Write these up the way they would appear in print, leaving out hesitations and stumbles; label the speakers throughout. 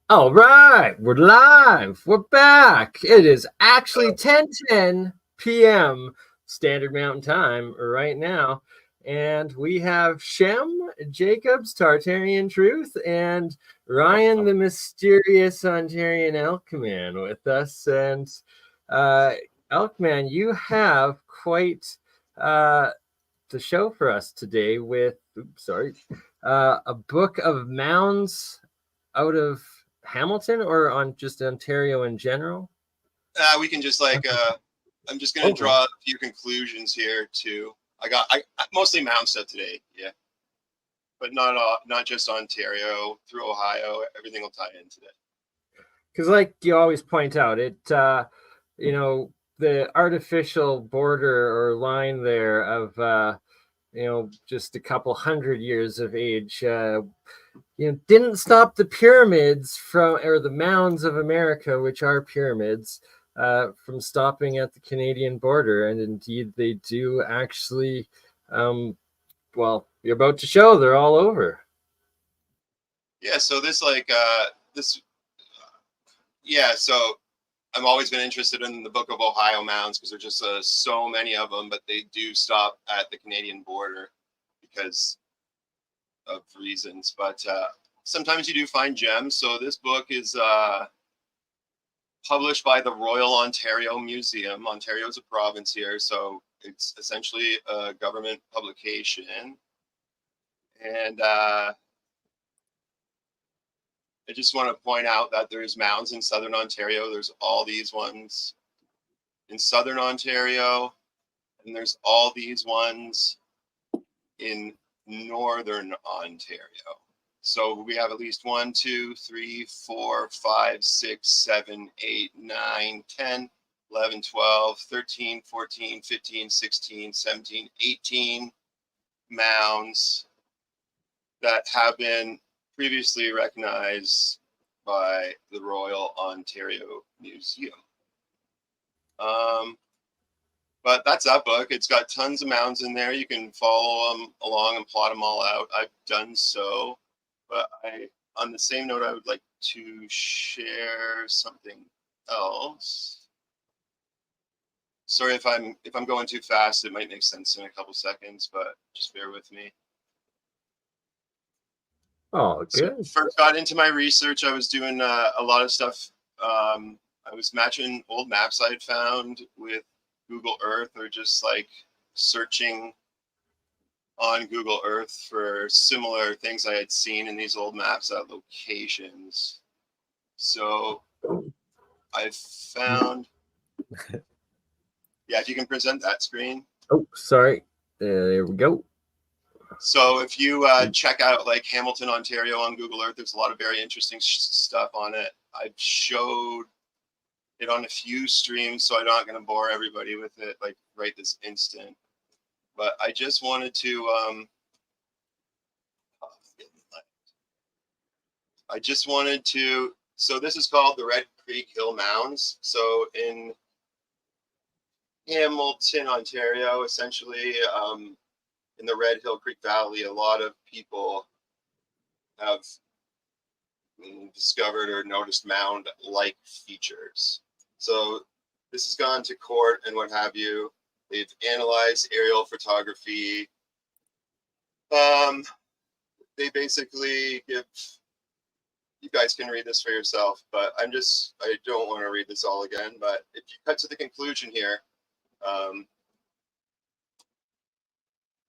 Speaker 1: All right, we're live. We're back. It is actually 10:10 p.m. Standard Mountain Time right now, and we have Shem, Jacobs, Tartarian Truth, and Ryan, the mysterious Ontarian ElkMan, with us. And uh, ElkMan, you have quite uh, the show for us today with, a book of mounds out of Hamilton or on just Ontario in general?
Speaker 2: We can just I'm just gonna
Speaker 1: Okay.
Speaker 2: draw a few conclusions here too. I mostly mountain stuff today, yeah, but not just Ontario through Ohio. Everything will tie in today.
Speaker 1: Because, like you always point out, you know, the artificial border or line there of, just a couple hundred years of age, didn't stop the pyramids from, or the mounds of America, which are pyramids, from stopping at the Canadian border. And indeed, they do actually, well, you're about to show they're all over.
Speaker 2: Yeah, so this yeah, so I've always been interested in the Book of Ohio mounds because there's just so many of them, but they do stop at the Canadian border because of reasons. But sometimes you do find gems. So this book is published by the Royal Ontario Museum. Ontario is a province here, so it's essentially a government publication. And I just want to point out that there's mounds in southern Ontario. There's all these ones in southern Ontario, and there's all these ones in northern Ontario. So we have at least 1, 2, 3, 4, 5, 6, 7, 8, 9, 10, 11, 12, 13, 14, 15, 16, 17, 18 mounds that have been previously recognized by the Royal Ontario Museum. But that's that book. It's got tons of mounds in there. You can follow them along and plot them all out. I've done so. But on the same note, I would like to share something else. Sorry if I'm going too fast. It might make sense in a couple seconds, but just bear with me.
Speaker 1: Oh,
Speaker 2: So
Speaker 1: good.
Speaker 2: first got into my research. I was doing a lot of stuff. I was matching old maps I had found with Google Earth, or just like searching on Google Earth for similar things I had seen in these old maps at locations. So I found, yeah, if you can present that screen.
Speaker 1: Oh, sorry. There we go.
Speaker 2: So if you check out like Hamilton, Ontario on Google Earth, there's a lot of very interesting stuff on it. I've showed it on a few streams, so I'm not going to bore everybody with it like right this instant. But I just wanted to so this is called the Red Creek Hill Mounds. So in Hamilton, Ontario, essentially, in the Red Hill Creek Valley, a lot of people have discovered or noticed mound-like features. So this has gone to court and what have you. They've analyzed aerial photography. They basically give, you guys can read this for yourself, but I don't want to read this all again. But if you cut to the conclusion here,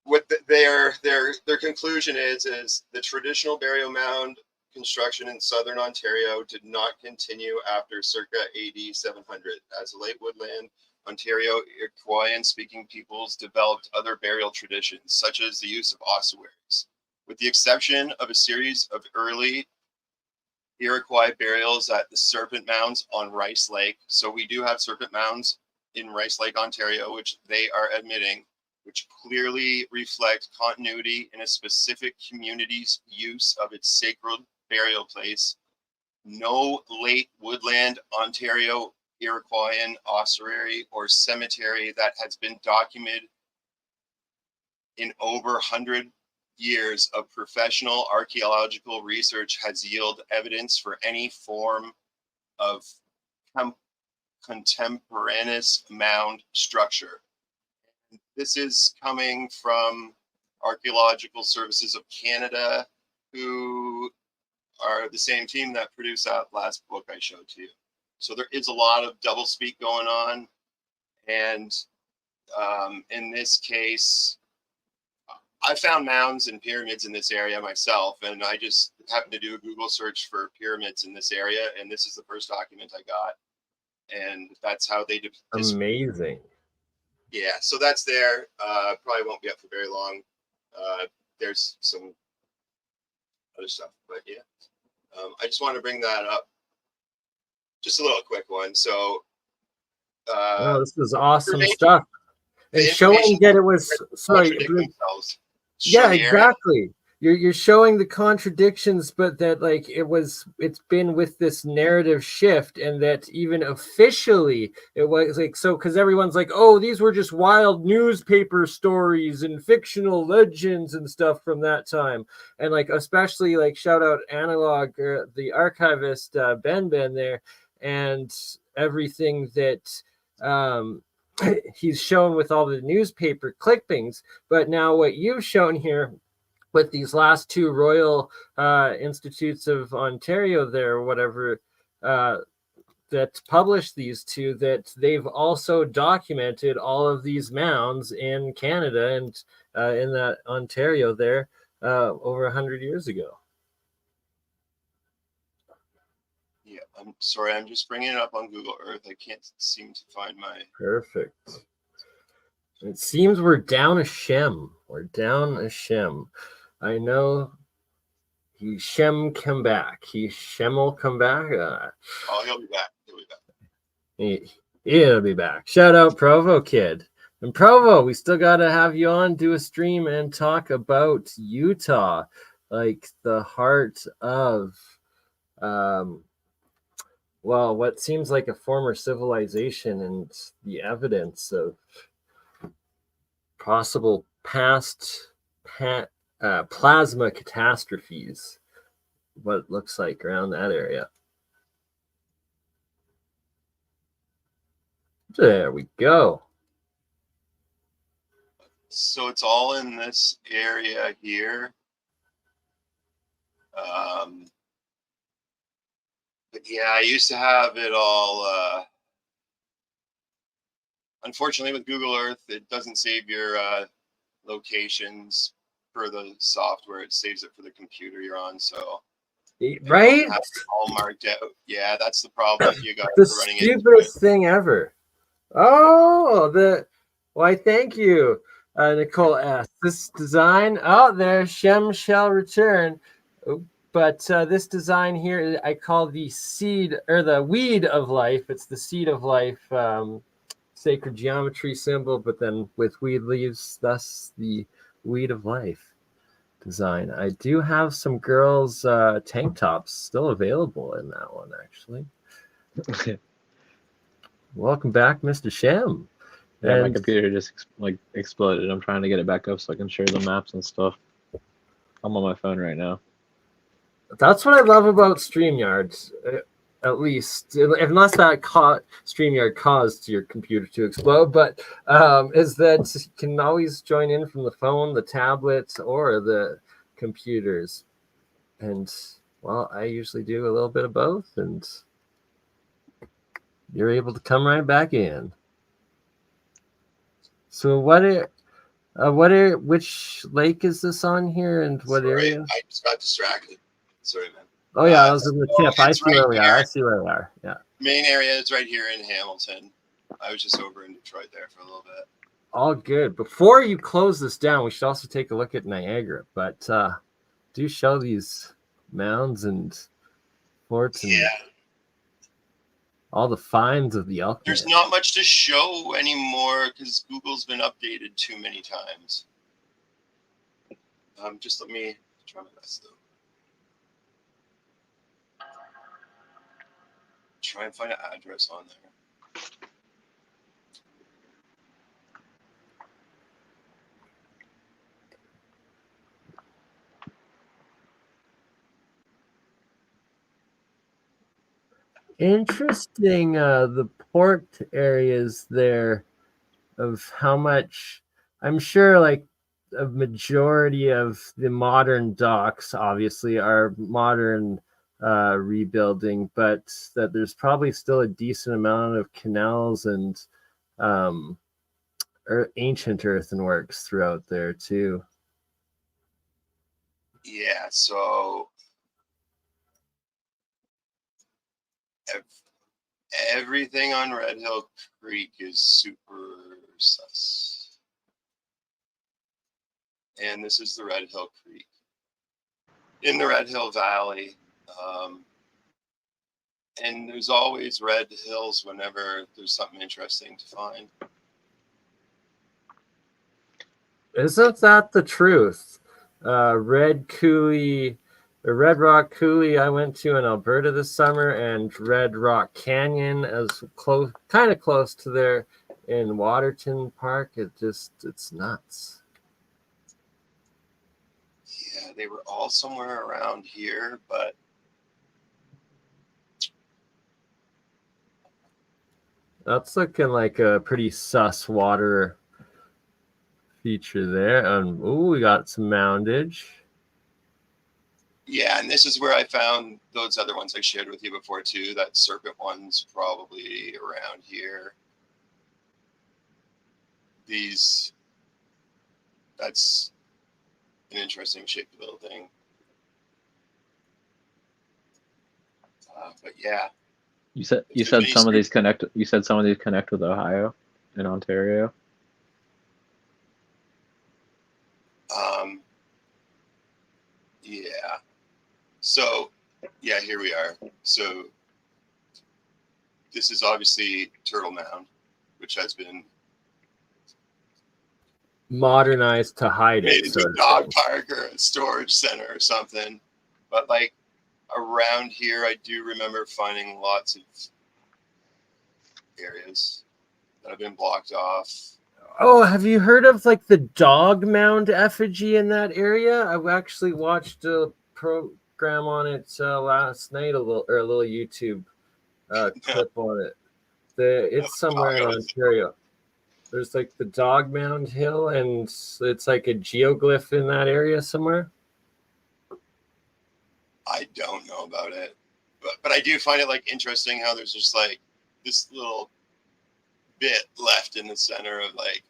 Speaker 2: what their conclusion is the traditional burial mound construction in southern Ontario did not continue after circa AD 700, as late woodland Ontario Iroquoian speaking peoples developed other burial traditions, such as the use of ossuaries. With the exception of a series of early Iroquois burials at the Serpent Mounds on Rice Lake. So we do have Serpent Mounds in Rice Lake, Ontario, which they are admitting, which clearly reflect continuity in a specific community's use of its sacred burial place. No late woodland Ontario Iroquoian ossuary or cemetery that has been documented in over 100 years of professional archaeological research has yielded evidence for any form of contemporaneous mound structure. This is coming from Archaeological Services of Canada, who are the same team that produced that last book I showed to you. So there is a lot of doublespeak going on. And in this case, I found mounds and pyramids in this area myself, and I just happened to do a Google search for pyramids in this area, and this is the first document I got. And that's how they
Speaker 1: amazing.
Speaker 2: Yeah, so that's there. Probably won't be up for very long. There's some other stuff, but yeah. I just want to bring that up. Just a little quick one. So
Speaker 1: oh, this is awesome stuff. And showing that it was yeah, exactly. You're showing the contradictions, but that like it's been with this narrative shift, and that even officially it was like, so because everyone's like, oh, these were just wild newspaper stories and fictional legends and stuff from that time. And like, especially like, shout out Analog, the archivist, Ben there, and everything that he's shown with all the newspaper clippings. But now what you've shown here with these last two Royal Institutes of Ontario there, or whatever, that published these two, that they've also documented all of these mounds in Canada and in that Ontario there over 100 years ago.
Speaker 2: Yeah, I'm sorry, I'm just bringing it up on Google Earth. I can't seem to find my...
Speaker 1: Perfect. It seems we're down a Shem. We're down a Shem. I know Shem come back. Shem will come back.
Speaker 2: Oh, he'll be back.
Speaker 1: He'll be back. Shout out Provo Kid. And Provo, we still got to have you on, do a stream and talk about Utah, like the heart of, well, what seems like a former civilization, and the evidence of possible past plasma catastrophes, what it looks like around that area. There we go.
Speaker 2: So it's all in this area here. But yeah, I used to have it all. Unfortunately, with Google Earth, it doesn't save your locations for the software. It saves it for the computer you're on. So
Speaker 1: right,
Speaker 2: all marked out. Yeah, that's the problem you got.
Speaker 1: The stupidest thing ever. Oh, why? Thank you, Nicole S. This design. Oh, there, Shem shall return. But this design here, I call the seed, or the weed of life. It's the seed of life, sacred geometry symbol, but then with weed leaves, thus the weed of life design. I do have some girls' tank tops still available in that one, actually. Welcome back, Mr. Shem.
Speaker 3: Yeah, my computer just exploded. I'm trying to get it back up so I can share the maps and stuff. I'm on my phone right now.
Speaker 1: That's what I love about StreamYard, at least, unless that StreamYard caused your computer to explode, but is that you can always join in from the phone, the tablet, or the computers. And, well, I usually do a little bit of both, and you're able to come right back in. So which lake is this on here, and what area?
Speaker 2: I just got distracted. Sorry, man.
Speaker 1: Oh yeah, that was in the tip. I see where we are. I see where we are. Yeah.
Speaker 2: Main area is right here in Hamilton. I was just over in Detroit there for a little bit.
Speaker 1: All good. Before you close this down, we should also take a look at Niagara. But do show these mounds and forts and all the finds of the ElkMan.
Speaker 2: There's not much to show anymore because Google's been updated too many times. Just let me try my best though. Try and find an address on there.
Speaker 1: Interesting. The port areas there of how much. I'm sure, like a majority of the modern docks, obviously, are modern rebuilding, but that there's probably still a decent amount of canals and um, ancient earthenworks throughout there too.
Speaker 2: Yeah, so everything on Red Hill Creek is super sus. And this is the Red Hill Creek. In the Red Hill Valley. And there's always red hills whenever there's something interesting to find.
Speaker 1: Isn't that the truth? Red Coulee, the Red Rock Coulee I went to in Alberta this summer, and Red Rock Canyon as close, kind of close to there in Waterton Park. It's nuts.
Speaker 2: Yeah, they were all somewhere around here, but
Speaker 1: That's looking like a pretty sus water feature there. And ooh, we got some moundage.
Speaker 2: yeah, and this is where I found those other ones I shared with you before too. That serpent one's probably around here. That's an interesting shaped little thing. But yeah.
Speaker 3: You said some of these connect. You said some of these connect with Ohio and Ontario.
Speaker 2: Yeah. So yeah, here we are. So this is obviously Turtle Mound, which has been
Speaker 1: Modernized to hide
Speaker 2: made
Speaker 1: it.
Speaker 2: into a dog park or a storage center or something. But like around here, I do remember finding lots of areas that have been blocked off.
Speaker 1: Oh, have you heard of like the dog mound effigy in that area? I actually watched a program on it last night, a little YouTube clip on it. It's somewhere in Ontario. There's like the Dog Mound Hill, and it's like a geoglyph in that area somewhere.
Speaker 2: I don't know about it, but I do find it like interesting how there's just like this little bit left in the center of like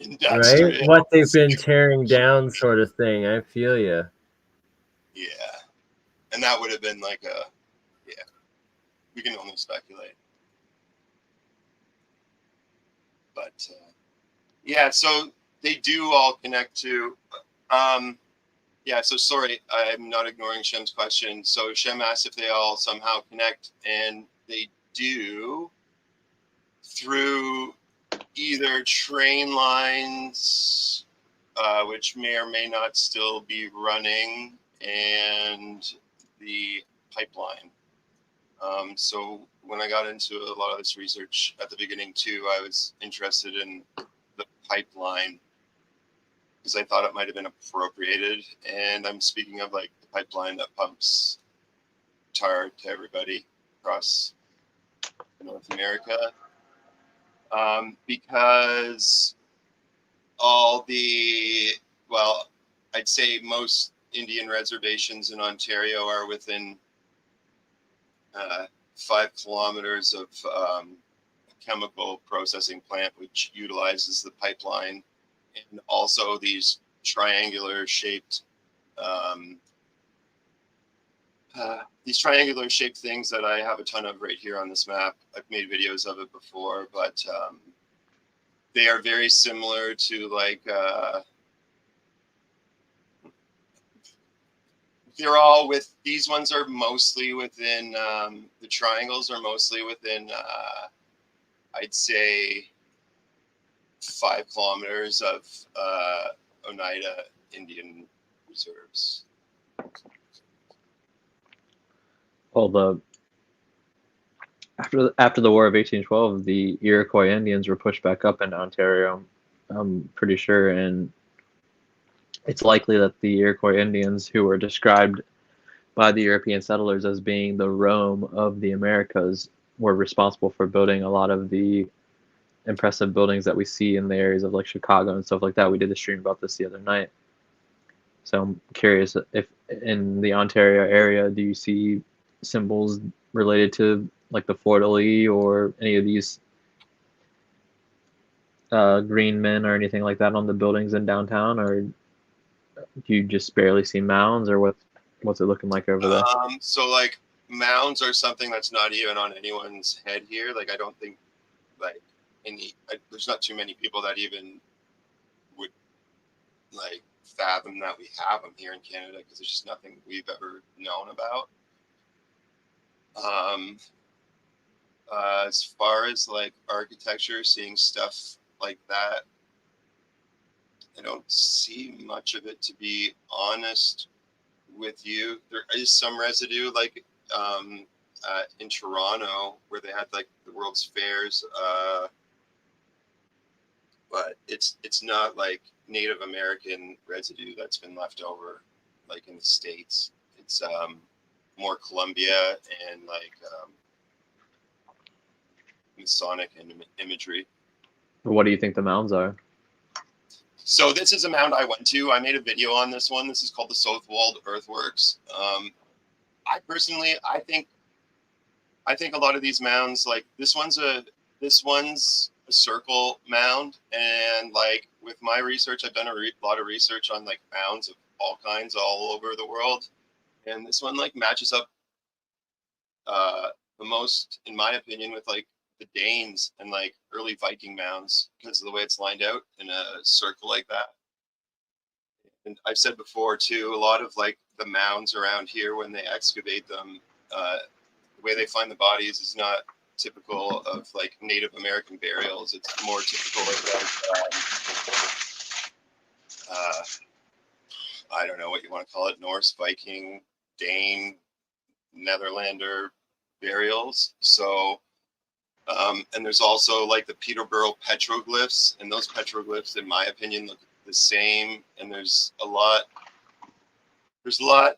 Speaker 2: industrial.
Speaker 1: Right? What they've been tearing down, sort of thing. I feel you.
Speaker 2: Yeah, and that would have been like we can only speculate. But yeah, so they do all connect to. Yeah, so sorry, I'm not ignoring Shem's question. So Shem asked if they all somehow connect, and they do through either train lines, which may or may not still be running, and the pipeline. So when I got into a lot of this research at the beginning too, I was interested in the pipeline because I thought it might have been appropriated. And I'm speaking of like the pipeline that pumps tar to everybody across North America. Because I'd say most Indian reservations in Ontario are within 5 kilometers of a chemical processing plant, which utilizes the pipeline, and also these triangular shaped things that I have a ton of right here on this map. I've made videos of it before, but they are very similar to like they're all with these ones are mostly within the triangles are mostly within I'd say 5 kilometers of Oneida Indian reserves.
Speaker 3: Well, after the War of 1812, the Iroquois Indians were pushed back up into Ontario. I'm pretty sure, and it's likely that the Iroquois Indians who were described by the European settlers as being the Rome of the Americas, were responsible for building a lot of the impressive buildings that we see in the areas of like Chicago and stuff like that. We did a stream about this the other night. So I'm curious if in the Ontario area, do you see symbols related to like the Fleur de Lis or any of these green men or anything like that on the buildings in downtown, or do you just barely see mounds, or what's it looking like over there?
Speaker 2: So like mounds are something that's not even on anyone's head here. Like I don't think like there's not too many people that even would like fathom that we have them here in Canada, because there's just nothing we've ever known about. As far as like architecture, seeing stuff like that, I don't see much of it, to be honest with you. There is some residue, like in Toronto, where they had like the World's Fairs, but it's not like Native American residue that's been left over, like in the States. It's more Columbia and like Masonic imagery.
Speaker 3: What do you think the mounds are?
Speaker 2: So this is a mound I went to. I made a video on this one. This is called the Southwold Earthworks. I personally, I think a lot of these mounds, like this one's a circle mound, and like with my research, I've done a lot of research on like mounds of all kinds all over the world, and this one like matches up the most, in my opinion, with like the Danes and like early Viking mounds, because of the way it's lined out in a circle like that. And I've said before too, a lot of like the mounds around here, when they excavate them, the way they find the bodies is not typical of like Native American burials. It's more typical of like I don't know what you want to call it, Norse, Viking, Dane, Netherlander burials. So and there's also like the Peterborough petroglyphs, and those petroglyphs, in my opinion, look the same. And there's a lot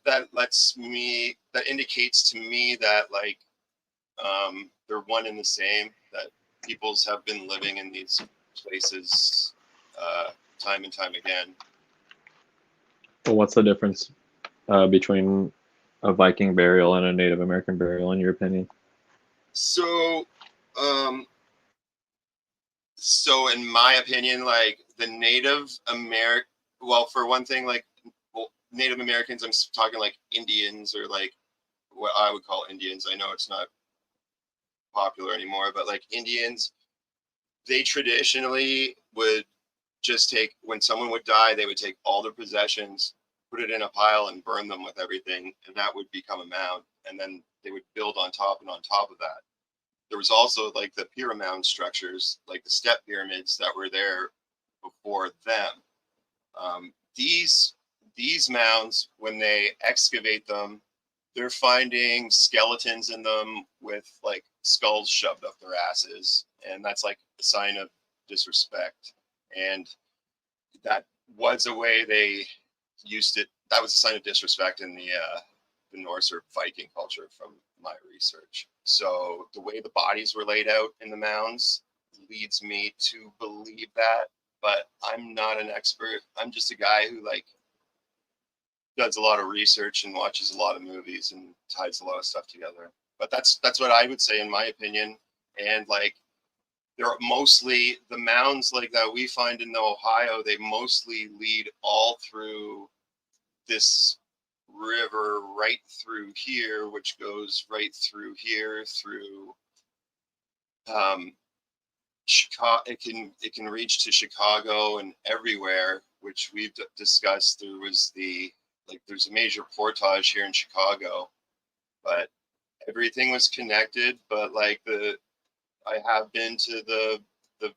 Speaker 2: that indicates to me that like they're one and the same, that peoples have been living in these places time and time again.
Speaker 3: Well, what's the difference between a Viking burial and a Native American burial, in your opinion?
Speaker 2: So in my opinion, like the Native American, well, for one thing, like Native Americans, I'm talking like Indians, or like what I would call Indians. I know it's not popular anymore, but like Indians, they traditionally would just take, when someone would die, they would take all their possessions, put it in a pile, and burn them with everything, and that would become a mound. And then they would build on top and on top of that. There was also like the pyramid structures, like the step pyramids that were there before them. These mounds, when they excavate them, they're finding skeletons in them with like skulls shoved up their asses, and that's like a sign of disrespect. And that was a way they used it. That was a sign of disrespect in the Norse or Viking culture, from my research. So the way the bodies were laid out in the mounds leads me to believe that, but I'm not an expert. I'm just a guy who like does a lot of research and watches a lot of movies and ties a lot of stuff together. But that's what I would say, in my opinion. And like they're mostly, the mounds like that we find in Ohio, they mostly lead all through this river right through here, which goes right through here through Chicago. It can reach to Chicago and everywhere, which we've discussed. There's a major portage here in Chicago, but everything was connected. But like I have been to the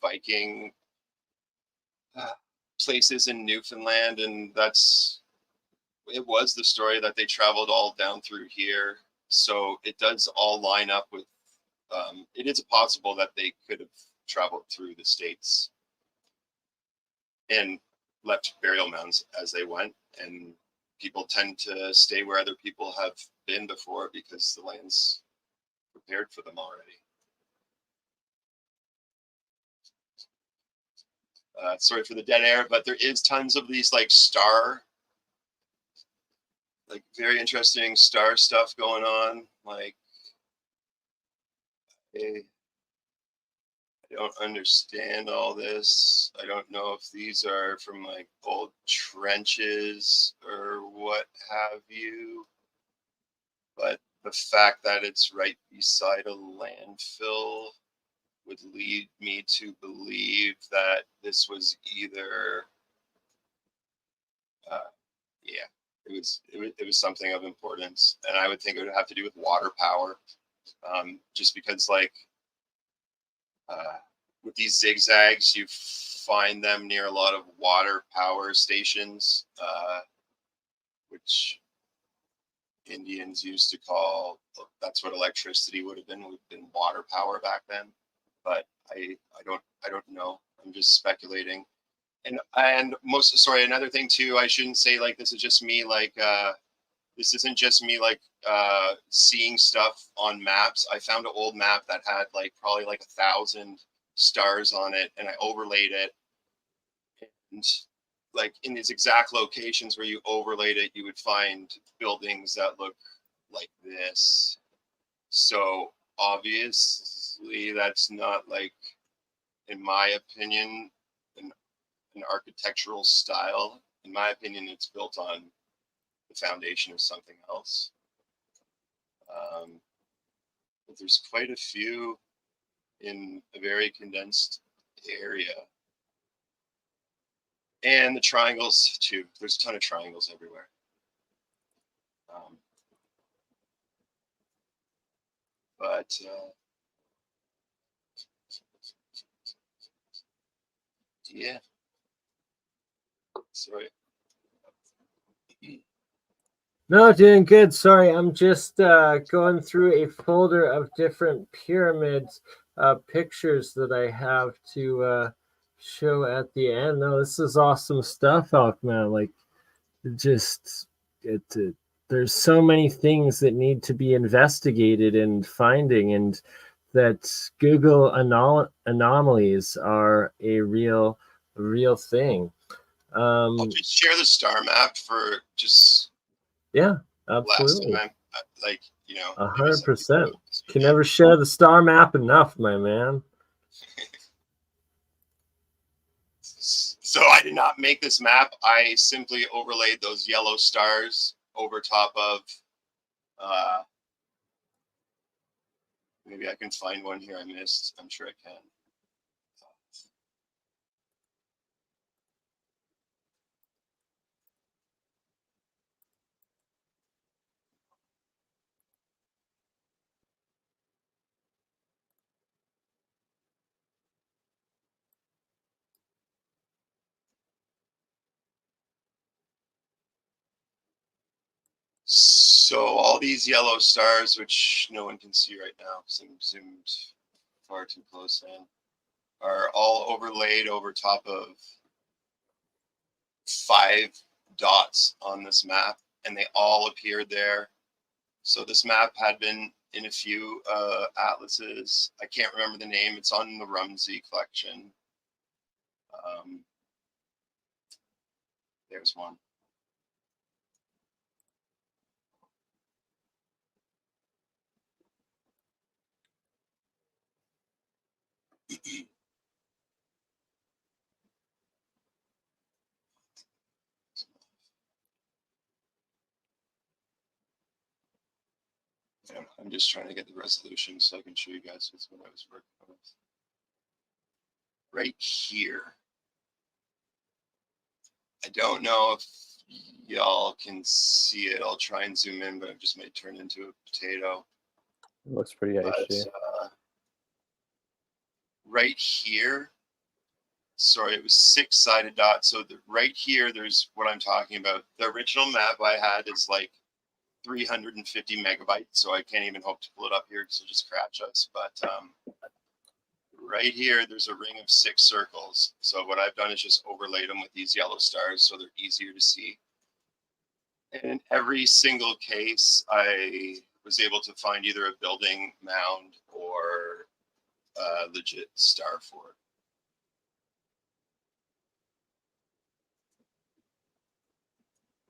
Speaker 2: Viking places in Newfoundland, and it was the story that they traveled all down through here. So it does all line up with, it is possible that they could have traveled through the States and left burial mounds as they went. And people tend to stay where other people have been before because the land's prepared for them already. Sorry for the dead air, but there is tons of these like very interesting star stuff going on. Like, I don't understand all this. I don't know if these are from like old trenches or what have you. But the fact that it's right beside a landfill would lead me to believe that this was either, it was something of importance, and I would think it would have to do with water power, just because like with these zigzags, you find them near a lot of water power stations, which Indians used to call, that's what electricity would have been water power back then. But I don't know. I'm just speculating. And another thing too, I shouldn't say like this is just me like this isn't just me like seeing stuff on maps. I found an old map that had like probably like 1,000 stars on it, and I overlaid it. And like in these exact locations where you overlaid it, you would find buildings that look like this. So obviously that's not like, in my opinion, an architectural style. In my opinion, it's built on the foundation of something else. But there's quite a few in a very condensed area. And the triangles too. There's a ton of triangles everywhere. But yeah. Sorry.
Speaker 1: No, doing good. Sorry, I'm just going through a folder of different pyramids pictures that I have to show at the end. No, this is awesome stuff, ElkMan. Like, there's so many things that need to be investigated and finding, and that Google anomalies are a real thing.
Speaker 2: I'll just share the star map for just
Speaker 1: yeah, absolutely.
Speaker 2: Last time, like,
Speaker 1: 100%. Can never share the star map enough, my man.
Speaker 2: So I did not make this map. I simply overlaid those yellow stars over top of. Maybe I can find one here I missed. I'm sure I can. So all these yellow stars, which no one can see right now because I'm zoomed far too close in, are all overlaid over top of 5 dots on this map, and they all appeared there. So this map had been in a few atlases. I can't remember the name. It's on the Rumsey collection. There's one. I'm just trying to get the resolution so I can show you guys what I was working with. Right here. I don't know if y'all can see it. I'll try and zoom in, but it just may turn into a potato.
Speaker 3: It looks pretty HD.
Speaker 2: Right here, sorry, it was 6-sided dots. So right here, there's what I'm talking about. The original map I had is like 350 megabytes, so I can't even hope to pull it up here because it'll just crash us. But right here, there's a ring of 6 circles. So what I've done is just overlaid them with these yellow stars so they're easier to see. And in every single case, I was able to find either a building mound or a legit star fort.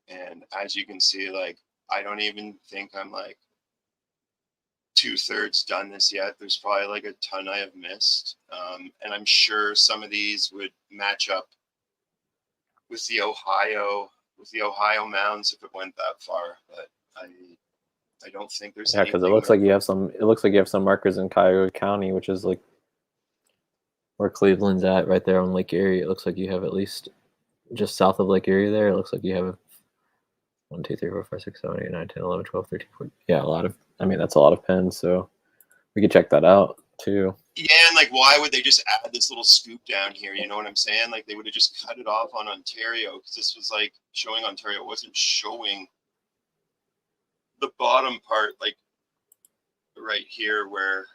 Speaker 2: And as you can see, like, I don't even think I'm like 2/3 done this yet. There's probably like a ton I have missed. And I'm sure some of these would match up with the Ohio mounds if it went that far, but I don't think there's
Speaker 3: Yeah, because it
Speaker 2: anything
Speaker 3: looks like you have some. It looks like you have some markers in Cuyahoga County, which is like where Cleveland's at, right there on Lake Erie. It looks like you have at least just south of Lake Erie there. It looks like you have 1, 2, 3, 4, 5, 6, 7, 8, 9, 10, 11, 12, 13, 14. Yeah, a lot of. I mean, that's a lot of pins. So we could check that out too.
Speaker 2: Yeah, and like, why would they just add this little scoop down here? You know what I'm saying? Like, they would have just cut it off on Ontario, because this was like showing Ontario. It wasn't showing the bottom part, like right here, where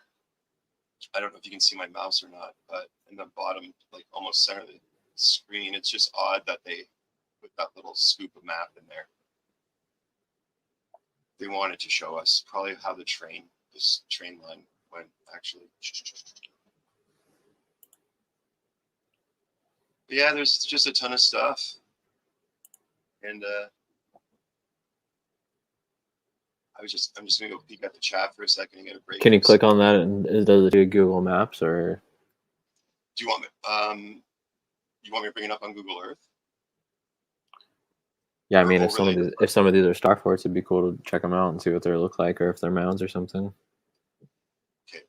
Speaker 2: I don't know if you can see my mouse or not, but in the bottom, like almost center of the screen, it's just odd that they put that little scoop of map in there. They wanted to show us probably how this train line went, actually. But yeah, there's just a ton of stuff. And I'm just gonna go peek at the chat for a second and get a break.
Speaker 3: Can you click on that and does it do Google Maps or?
Speaker 2: Do you want me? You want me to bring it up on Google Earth?
Speaker 3: Yeah, I mean, if some of these are star forts, it'd be cool to check them out and see what they look like, or if they're mounds or something.
Speaker 2: Okay.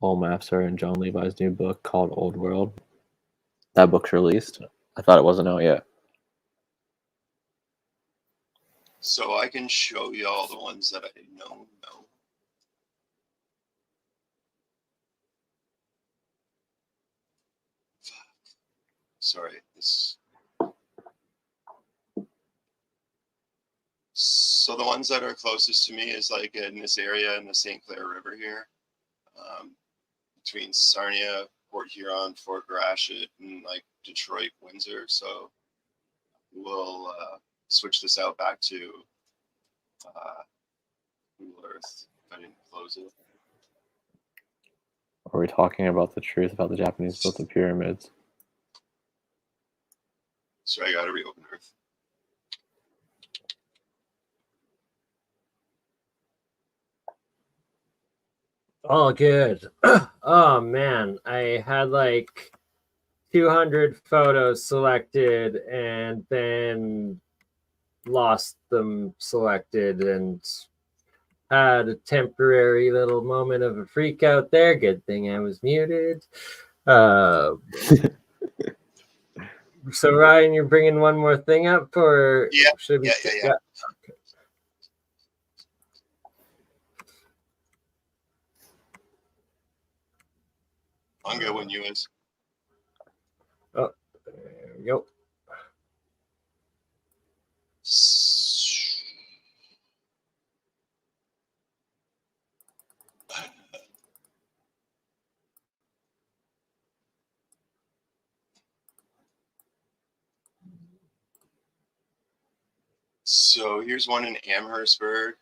Speaker 3: All maps are in John Levi's new book called Old World. That book's released. I thought it wasn't out yet.
Speaker 2: So I can show you all the ones that I know. Sorry, this. So the ones that are closest to me is like in this area in the St. Clair River here, between Sarnia, Port Huron, Fort Gratiot, and like Detroit, Windsor. So we'll switch this out back to Google Earth if I didn't close it.
Speaker 3: Are we talking about the truth about the Japanese built the pyramids?
Speaker 2: Sorry, I gotta reopen Earth.
Speaker 1: All good. Oh man, I had like 200 photos selected and then lost them selected and had a temporary little moment of a freak out there. Good thing I was muted. So Ryan, you're bringing one more thing up, or
Speaker 2: Yeah,
Speaker 1: should we?
Speaker 2: yeah.
Speaker 1: Okay.
Speaker 2: I'm good when you is.
Speaker 1: Oh, there we go.
Speaker 2: So here's one in Amherstburg.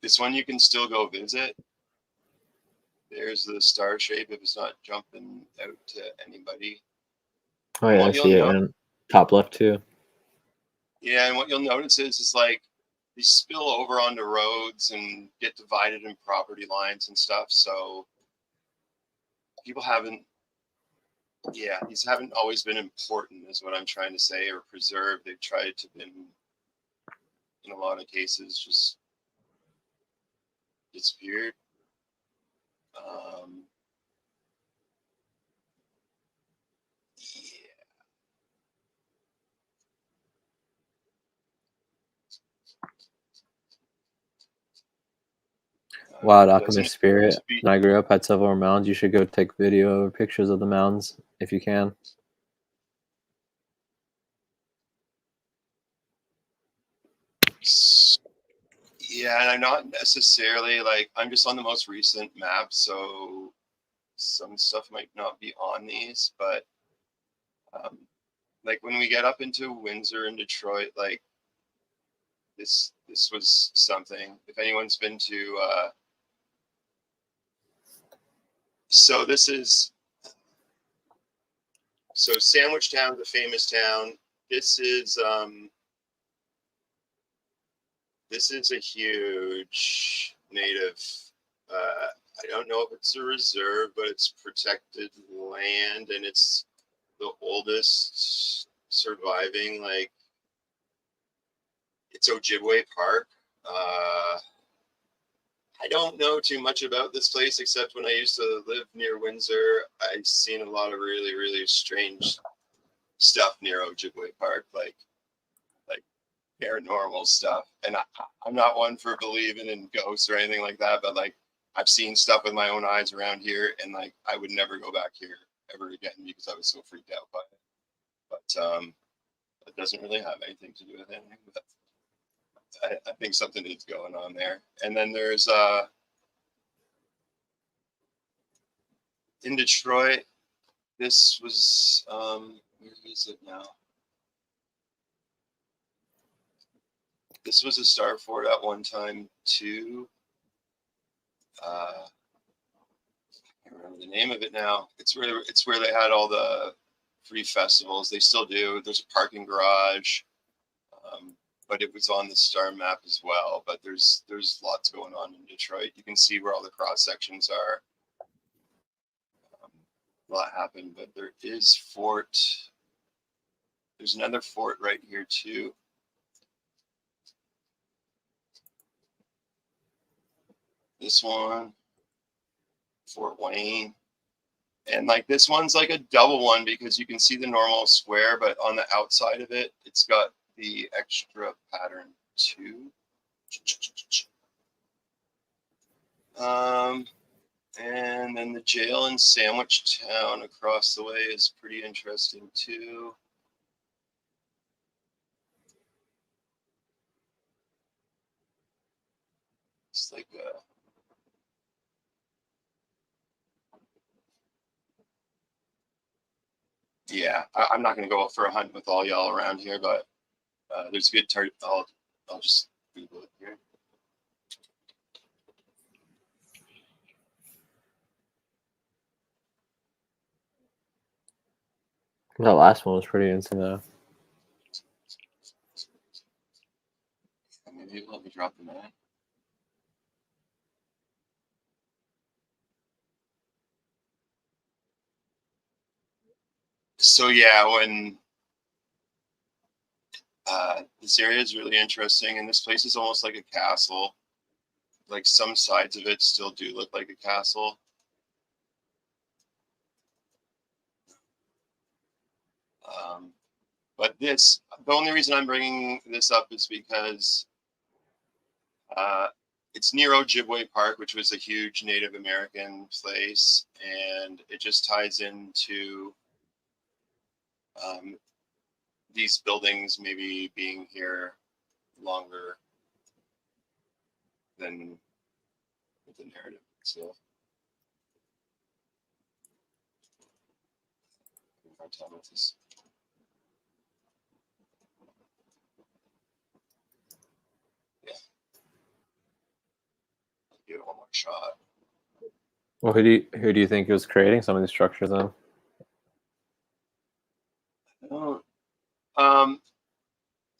Speaker 2: This one you can still go visit. There's the star shape if it's not jumping out to anybody.
Speaker 3: Oh yeah, I see it. And top left too.
Speaker 2: Yeah, and what you'll notice is like these spill over onto roads and get divided in property lines and stuff. So people haven't, these haven't always been important, is what I'm trying to say, or preserved. They've tried to been, in a lot of cases, just disappeared.
Speaker 3: Wild Alchemist Spirit. When I grew up, had several mounds. You should go take video or pictures of the mounds if you can.
Speaker 2: Yeah, and I'm not necessarily like, I'm just on the most recent map, so some stuff might not be on these, but like when we get up into Windsor and Detroit, like this was something. If anyone's been to so this is Sandwich Town, the famous town. This is a huge native I don't know if it's a reserve, but it's protected land, and it's the oldest surviving, like, it's Ojibwe Park. I don't know too much about this place, except when I used to live near Windsor, I've seen a lot of really, really strange stuff near Ojibwe Park, like paranormal stuff. And I'm not one for believing in ghosts or anything like that, but like I've seen stuff with my own eyes around here, and like I would never go back here ever again because I was so freaked out by it. But it doesn't really have anything to do with anything. But I think something is going on there. And then there's in Detroit, this was where is it now? This was a star fort at one time too. I can't remember the name of it now. It's where they had all the free festivals. They still do. There's a parking garage, but it was on the star map as well. But there's lots going on in Detroit. You can see where all the cross sections are. A lot happened, but there is fort. There's another fort right here too. This one, Fort Wayne. And like this one's like a double one because you can see the normal square, but on the outside of it, it's got the extra pattern too. And then the jail in Sandwich Town across the way is pretty interesting too. It's like a yeah, I'm not going to go for a hunt with all y'all around here, but there's a good target. I'll just Google it here.
Speaker 3: That last one was pretty insane though.
Speaker 2: Maybe let me drop the map. So yeah, when this area is really interesting, and this place is almost like a castle. Like some sides of it still do look like a castle. But the only reason I'm bringing this up is because it's near Ojibwe Park, which was a huge Native American place, and it just ties into these buildings maybe being here longer than the narrative itself. Hard time with this. Yeah. I'll give it one more shot.
Speaker 3: Well, who do you think was creating some of these structures then?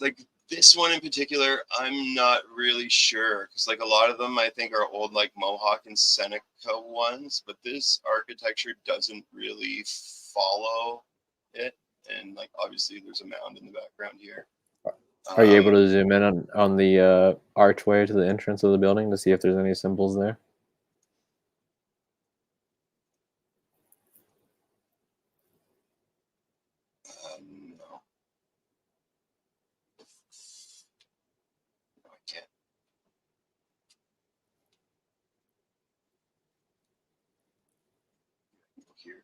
Speaker 2: Like this one in particular, I'm not really sure because like a lot of them I think are old like Mohawk and Seneca ones, but this architecture doesn't really follow it. And like obviously there's a mound in the background here.
Speaker 3: Are you able to zoom in on the archway to the entrance of the building to see if there's any symbols there?
Speaker 2: No. No, I can't. Here.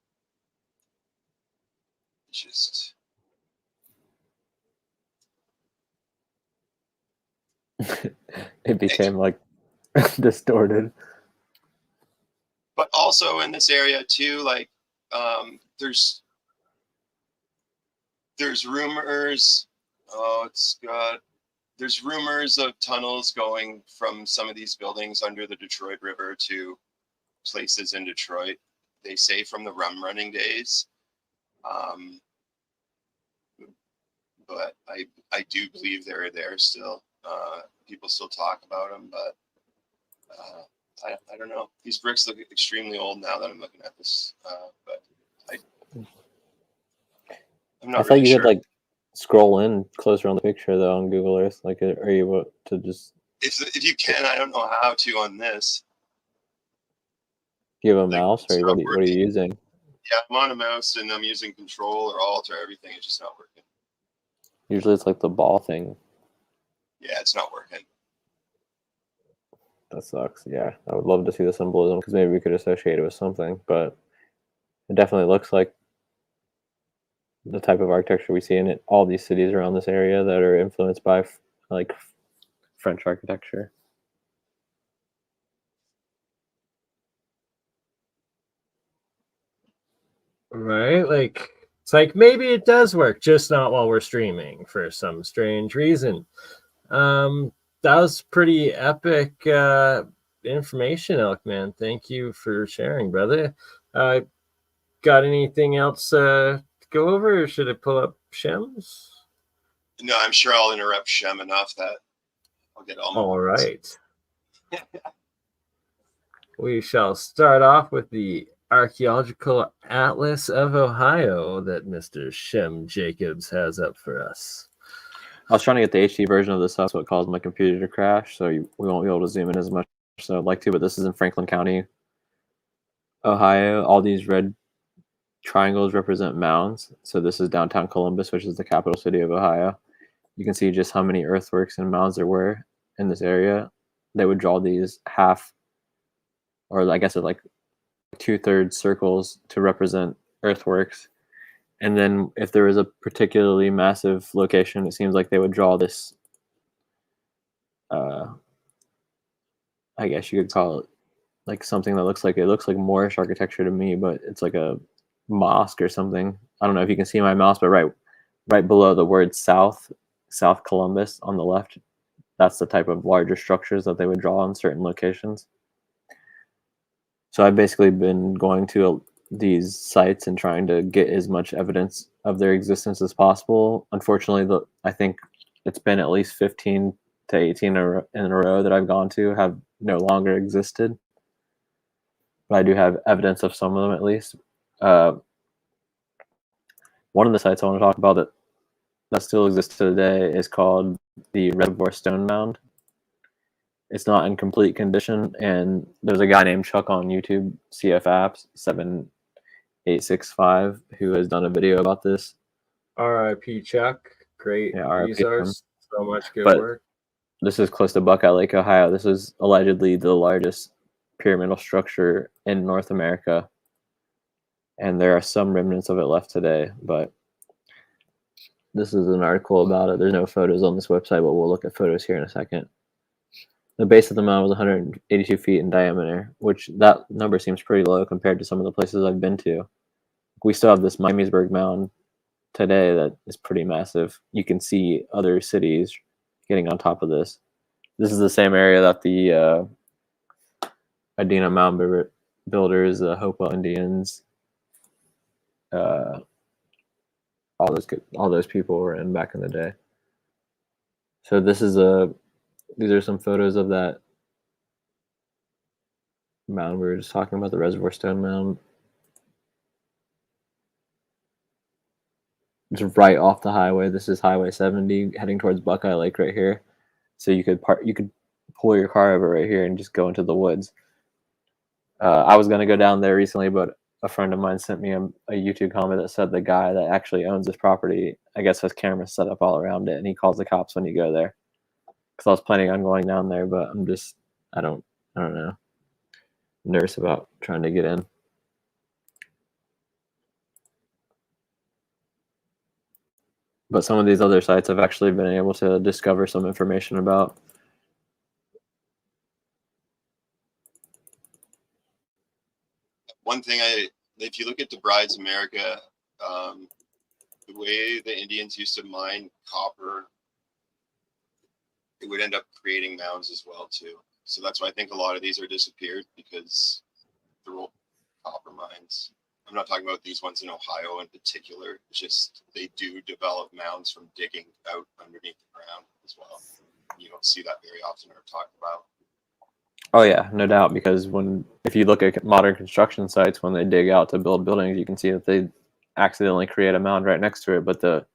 Speaker 2: It's just.
Speaker 3: It became like distorted.
Speaker 2: But also in this area too, like there's There's rumors. Oh, there's rumors of tunnels going from some of these buildings under the Detroit River to places in Detroit. They say from the rum running days. But I do believe they're there still. People still talk about them, but I don't know. These bricks look extremely old now that I'm looking at this, but I'm not
Speaker 3: I thought
Speaker 2: really
Speaker 3: you
Speaker 2: sure.
Speaker 3: could like scroll in closer on the picture though on Google Earth. Like, are you able to just
Speaker 2: If you can, I don't know how to on this.
Speaker 3: give a
Speaker 2: Like,
Speaker 3: mouse,
Speaker 2: it's
Speaker 3: or
Speaker 2: not
Speaker 3: what are you
Speaker 2: working.
Speaker 3: using?
Speaker 2: Yeah, I'm on a mouse and I'm using Control or Alt or everything. It's just not working.
Speaker 3: Usually it's like the ball thing.
Speaker 2: Yeah, it's not working.
Speaker 3: That sucks. Yeah, I would love to see the symbolism because maybe we could associate it with something, but it definitely looks like the type of architecture we see in it. All these cities around this area that are influenced by like French architecture.
Speaker 1: Right? Like it's like maybe it does work, just not while we're streaming for some strange reason. That was pretty epic information, ElkMan. Thank you for sharing, brother. Got anything else to go over, or should I pull up Shem's?
Speaker 2: No, I'm sure I'll interrupt Shem enough that I'll get all my
Speaker 1: All
Speaker 2: points.
Speaker 1: right. We shall start off with the Archaeological Atlas of Ohio that Mr. Shem Jacobs has up for us.
Speaker 3: I was trying to get the HD version of this, that's what caused my computer to crash, so we won't be able to zoom in as much as I'd like to, but this is in Franklin County, Ohio. All these red triangles represent mounds. So this is downtown Columbus, which is the capital city of Ohio. You can see just how many earthworks and mounds there were in this area. They would draw these half, or I guess they're like 2/3 circles to represent earthworks. And then if there was a particularly massive location, it seems like they would draw this, I guess you could call it like something that looks like Moorish architecture to me, but it's like a mosque or something. I don't know if you can see my mouse, but right below the word South Columbus on the left, that's the type of larger structures that they would draw in certain locations. So I've basically been going to these sites and trying to get as much evidence of their existence as possible. Unfortunately, I think it's been at least 15 to 18 in a row that I've gone to have no longer existed. But I do have evidence of some of them at least. One of the sites I want to talk about that still exists today is called the Reservoir Stone Mound. It's not in complete condition, and there's a guy named Chuck on YouTube, CFApps 7865, who has done a video about this.
Speaker 1: R.I.P. Chuck. Great resource. So much good work.
Speaker 3: This is close to Buckeye Lake, Ohio. This is allegedly the largest pyramidal structure in North America, and there are some remnants of it left today, but this is an article about it. There's no photos on this website, but we'll look at photos here in a second. The base of the mound was 182 feet in diameter, which that number seems pretty low compared to some of the places I've been to. We still have this Miamisburg mound today that is pretty massive. You can see other cities getting on top of this. This is the same area that the Adena Mound builders, the Hopewell Indians, all those people were in back in the day. So these are some photos of that mound we were just talking about, the Reservoir Stone Mound. It's right off the highway. This is Highway 70 heading towards Buckeye Lake right here. So you could pull your car over right here and just go into the woods. I was gonna go down there recently, but a friend of mine sent me a YouTube comment that said the guy that actually owns this property, I guess, has cameras set up all around it, and he calls the cops when you go there. Because I was planning on going down there, but I don't know. I'm nervous about trying to get in. But some of these other sites I've actually been able to discover some information about.
Speaker 2: One thing if you look at the Brides America, the way the Indians used to mine copper, it would end up creating mounds as well too. So that's why I think a lot of these are disappeared, because they're old copper mines. I'm not talking about these ones in Ohio in particular. It's just they do develop mounds from digging out underneath the ground as well. You don't see that very often or talked about.
Speaker 3: Oh yeah, no doubt. Because if you look at modern construction sites, when they dig out to build buildings, you can see that they accidentally create a mound right next to it. But the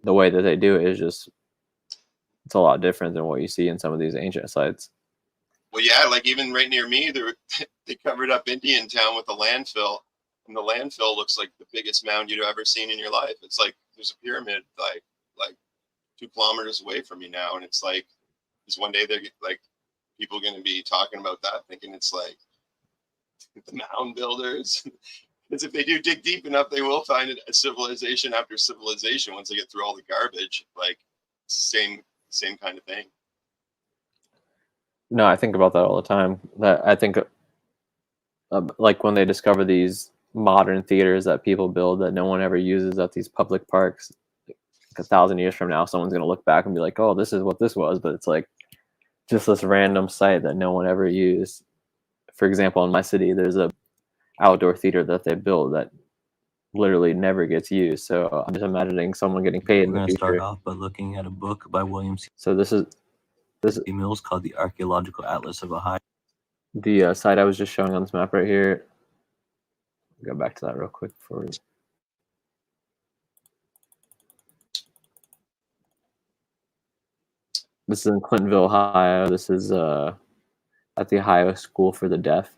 Speaker 3: way that they do it is just, it's a lot different than what you see in some of these ancient sites.
Speaker 2: Well, yeah, like even right near me, they covered up Indian Town with a landfill, and the landfill looks like the biggest mound you'd ever seen in your life. It's like there's a pyramid like 2 kilometers away from me now, and it's like, is one day they're like people going to be talking about that, thinking it's like the mound builders. Because if they do dig deep enough, they will find a civilization after civilization once they get through all the garbage. Like same kind of thing.
Speaker 3: No, I think about that all the time. That I think, like when they discover these modern theaters that people build that no one ever uses at these public parks, like 1,000 years from now, someone's gonna look back and be like, "Oh, this is what this was," but it's like just this random site that no one ever used. For example, in my city, there's a outdoor theater that they built that literally never gets used. So I'm just imagining someone getting paid in the future.
Speaker 4: We're going to start off by looking at a book by William C.
Speaker 3: So this is
Speaker 4: Mills called The Archaeological Atlas of Ohio.
Speaker 3: the site I was just showing on this map right here. Go back to that real quick before. This is in Clintonville, Ohio. This is at the Ohio School for the Deaf.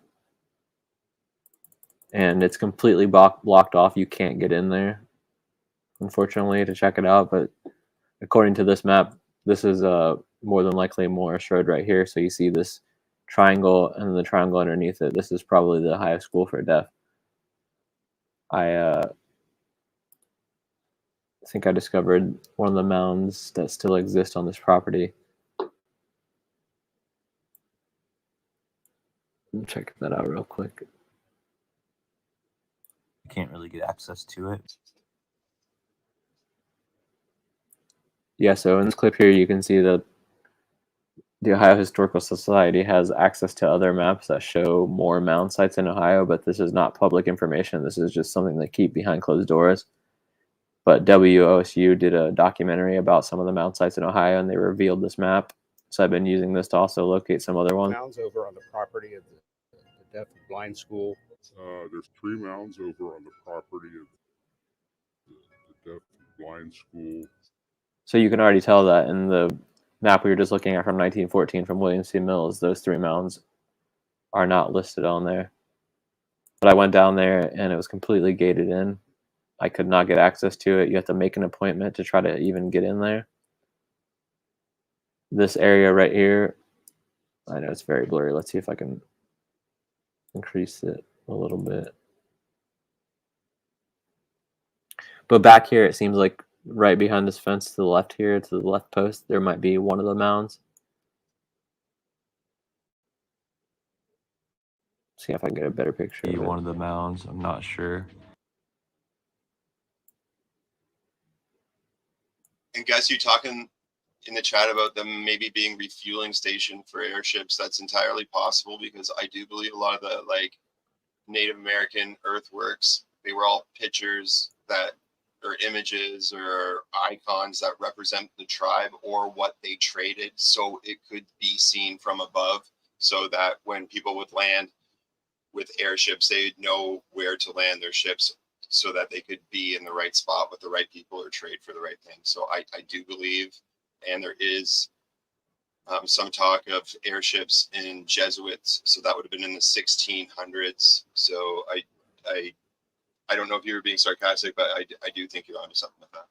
Speaker 3: And it's completely blocked off. You can't get in there, unfortunately, to check it out. But according to this map, this is more than likely Morris Road right here. So you see this triangle and the triangle underneath it. This is probably the Ohio School for Deaf. I think I discovered one of the mounds that still exist on this property. I'm checking that out real quick.
Speaker 4: You can't really get access to it.
Speaker 3: Yeah, so in this clip here, you can see that the Ohio Historical Society has access to other maps that show more mound sites in Ohio, but this is not public information. This is just something they keep behind closed doors. But WOSU did a documentary about some of the mound sites in Ohio, and they revealed this map. So I've been using this to also locate some other ones.
Speaker 5: Mounds over on the property of the deaf and blind school.
Speaker 6: There's 3 mounds over on the property of the deaf and blind school.
Speaker 3: So you can already tell that in the map we were just looking at from 1914 from William C. Mills, those 3 mounds are not listed on there. But I went down there and it was completely gated in. I could not get access to it. You have to make an appointment to try to even get in there. This area right here, I know it's very blurry. Let's see if I can increase it a little bit. But back here, it seems like right behind this fence to the left here, to the left post, there might be one of the mounds. See if I can get a better picture.
Speaker 4: One of the mounds, I'm not sure.
Speaker 2: And guys, you talking in the chat about them maybe being refueling station for airships. That's entirely possible, because I do believe a lot of the like Native American earthworks, they were all pictures that, or images or icons that represent the tribe or what they traded. So it could be seen from above, so that when people would land with airships, they'd know where to land their ships, so that they could be in the right spot with the right people or trade for the right thing. So I do believe, and there is some talk of airships in Jesuits. So that would have been in the 1600s. So I don't know if you were being sarcastic, but I do think you're onto something with that.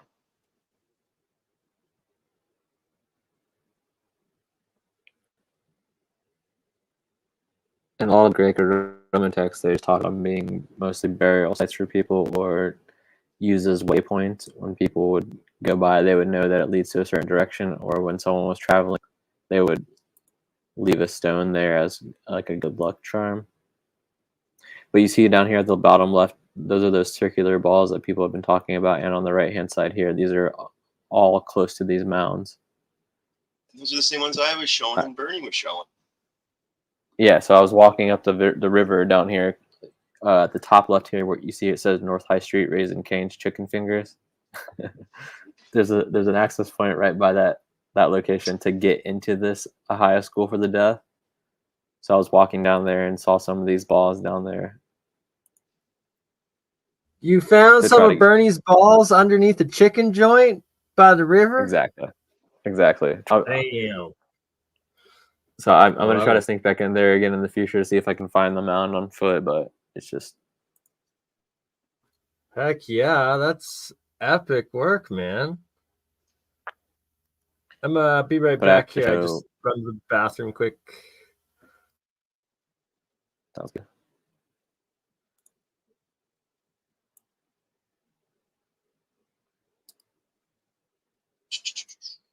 Speaker 3: In all of Greco-Roman texts, they talk about being mostly burial sites for people, or used as waypoints. When people would go by, they would know that it leads to a certain direction, or when someone was traveling, they would leave a stone there as like a good luck charm. But you see down here at the bottom left those are those circular balls that people have been talking about. And on the right-hand side here, these are all close to these mounds.
Speaker 2: Those are the same ones I was showing and Bernie was showing.
Speaker 3: Yeah, so I was walking up the river down here. At the top left here, where you see it says North High Street Raising Cane's Chicken Fingers. there's an access point right by that location to get into this Ohio School for the Deaf. So I was walking down there and saw some of these balls down there.
Speaker 1: You found
Speaker 3: To
Speaker 1: some
Speaker 3: try
Speaker 1: of
Speaker 3: to-
Speaker 1: Bernie's balls underneath the chicken joint by the river?
Speaker 3: Exactly.
Speaker 1: Damn.
Speaker 3: So I'm going to
Speaker 1: Love
Speaker 3: try to
Speaker 1: it.
Speaker 3: sneak back in there again in the future to see if I can find the mound on foot, but it's just
Speaker 1: Heck yeah, that's epic work, man. I'm gonna be right
Speaker 3: But
Speaker 1: back
Speaker 3: after
Speaker 1: here. I
Speaker 3: so-
Speaker 1: just run to the bathroom quick.
Speaker 3: sounds good.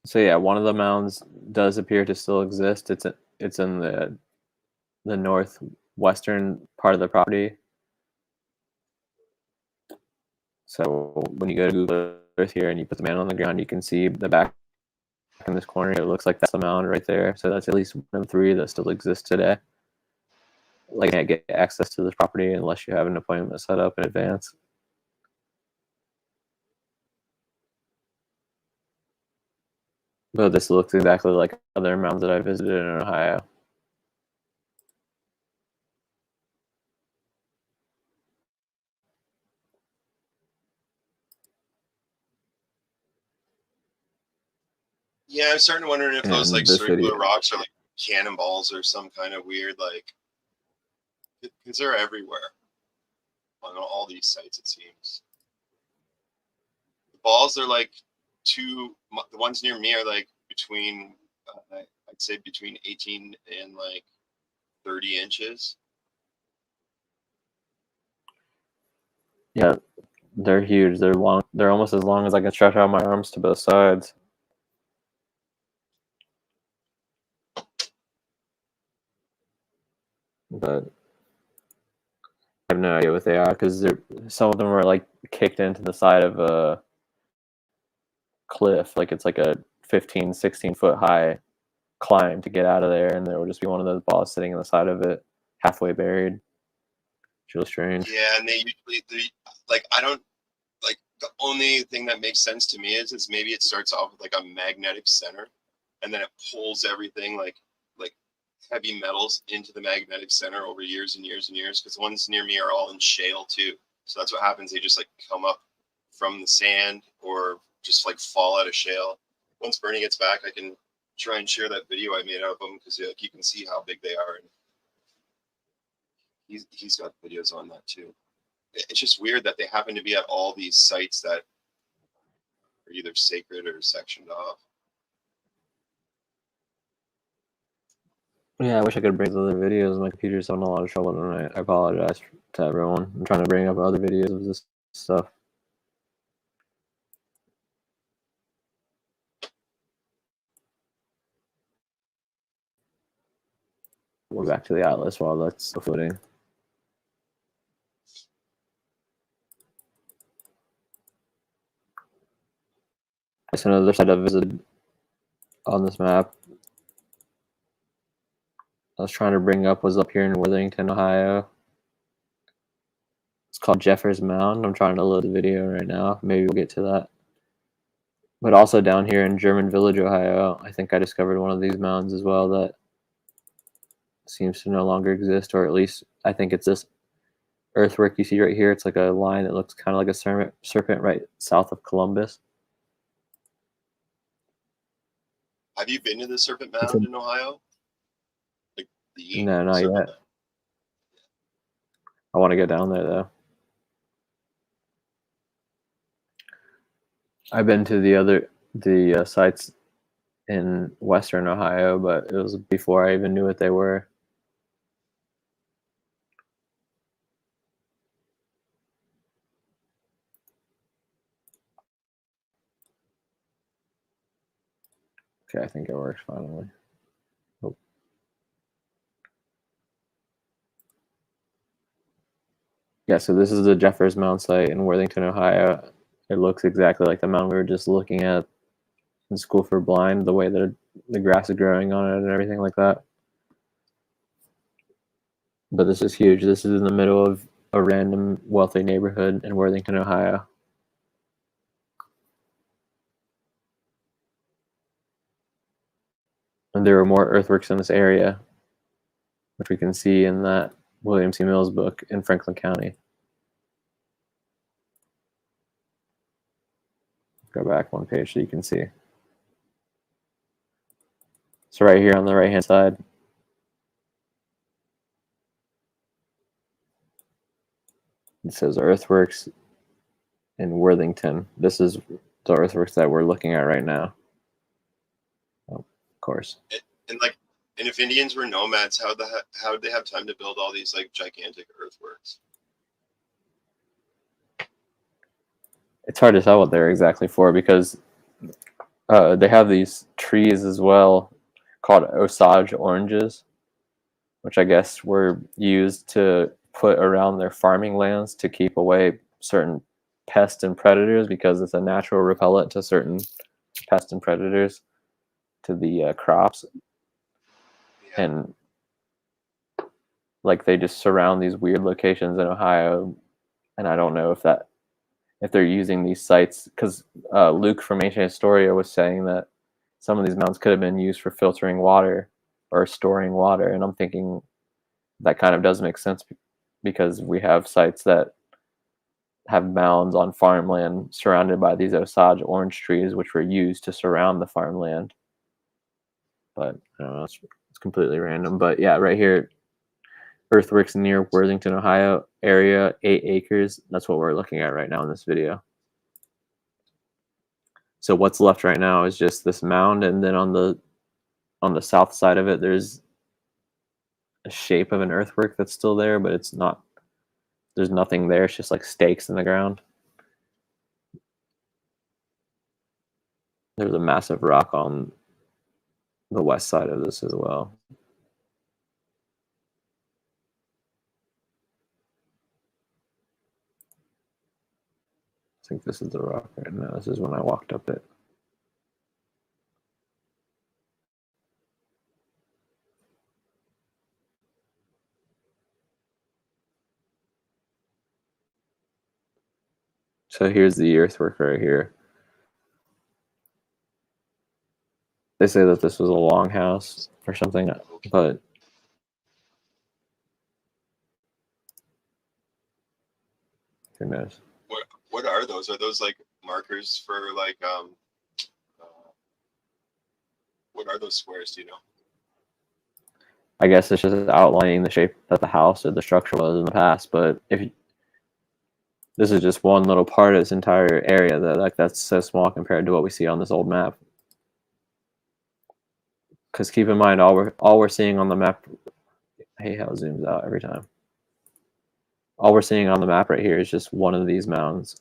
Speaker 3: So yeah, one of the mounds does appear to still exist. It's in the northwestern part of the property. So when you go to Google Earth here and you put the mound on the ground, you can see the back in this corner. It looks like that's the mound right there. So that's at least one of 3 that still exist today. Like, you can't get access to this property unless you have an appointment set up in advance. But this looks exactly like other mounds that I visited in Ohio.
Speaker 2: Yeah, I'm starting to wondering if those
Speaker 3: And
Speaker 2: like
Speaker 3: this
Speaker 2: circular
Speaker 3: video-
Speaker 2: rocks are like cannonballs or some kind of weird like, because they're everywhere on all these sites. It seems the balls are like the ones near me are like between I'd say between 18 and like 30 inches.
Speaker 3: Yeah, they're huge. They're long. They're almost as long as I can stretch out my arms to both sides. But I have no idea what they are because some of them are like kicked into the side of a cliff. Like it's like a 15, 16 foot high climb to get out of there, and there will just be one of those balls sitting on the side of it, halfway buried. It's really strange.
Speaker 2: Yeah, and they usually like I don't like the only thing that makes sense to me is maybe it starts off with like a magnetic center, and then it pulls everything like heavy metals into the magnetic center over years and years and years. Because the ones near me are all in shale too, so that's what happens. They just like come up from the sand or just like fall out of shale. Once Bernie gets back, I can try and share that video I made of them because like, you can see how big they are. And he's got videos on that too. It's just weird that they happen to be at all these sites that are either sacred or sectioned off.
Speaker 3: Yeah, I wish I could bring other videos. My computer's having a lot of trouble tonight. I apologize to everyone. I'm trying to bring up other videos of this stuff. We're back to the atlas while that's still footing. That's another site I visited on this map. I was trying to bring up was up here in Worthington, Ohio. It's called Jeffers Mound. I'm trying to load the video right now. Maybe we'll get to that. But also down here in German Village, Ohio, I think I discovered one of these mounds as well that seems to no longer exist, or at least I think it's this earthwork you see right here. It's like a line that looks kind of like a serpent right south of Columbus.
Speaker 2: Have you been to the Serpent Mound in Ohio? Like
Speaker 3: No, not
Speaker 2: Serpent
Speaker 3: yet.
Speaker 2: Mound?
Speaker 3: I want to go down there though. I've been to the sites in Western Ohio, but it was before I even knew what they were. Okay, I think it works finally. Oh. Yeah, so this is the Jeffers Mound site in Worthington, Ohio. It looks exactly like the mound we were just looking at in School for Blind, the way that the grass is growing on it and everything like that. But this is huge. This is in the middle of a random wealthy neighborhood in Worthington, Ohio. And there were more earthworks in this area, which we can see in that William C. Mills book in Franklin County. Go back one page so you can see. So right here on the right-hand side, it says earthworks in Worthington. This is the earthworks that we're looking at right now. Oh, of course.
Speaker 2: And if Indians were nomads, how did they have time to build all these like gigantic earthworks?
Speaker 3: It's hard to tell what they're exactly for because they have these trees as well called Osage oranges, which I guess were used to put around their farming lands to keep away certain pests and predators, because it's a natural repellent to certain pests and predators to the crops.
Speaker 2: Yeah.
Speaker 3: And like they just surround these weird locations in Ohio, and I don't know if they're using these sites, because Luke from Ancient Historia was saying that some of these mounds could have been used for filtering water or storing water, and I'm thinking that kind of does make sense because we have sites that have mounds on farmland surrounded by these Osage orange trees, which were used to surround the farmland. But I don't know, it's completely random. But yeah, right here, earthworks near Worthington, Ohio area, 8 acres. That's what we're looking at right now in this video. So what's left right now is just this mound, and then on the south side of it, there's a shape of an earthwork that's still there, but it's not. There's nothing there. It's just like stakes in the ground. There's a massive rock on the west side of this as well. I think this is the rock right now. This is when I walked up it. So here's the earthwork right here. They say that this was a longhouse or something, but who knows?
Speaker 2: What are those? Are those like markers for like what are those squares? Do you know?
Speaker 3: I guess it's just outlining the shape that the house or the structure was in the past. But this is just one little part of this entire area that's so small compared to what we see on this old map. Because keep in mind, all we're seeing on the map. Hey, how it zooms out every time. All we're seeing on the map right here is just one of these mounds.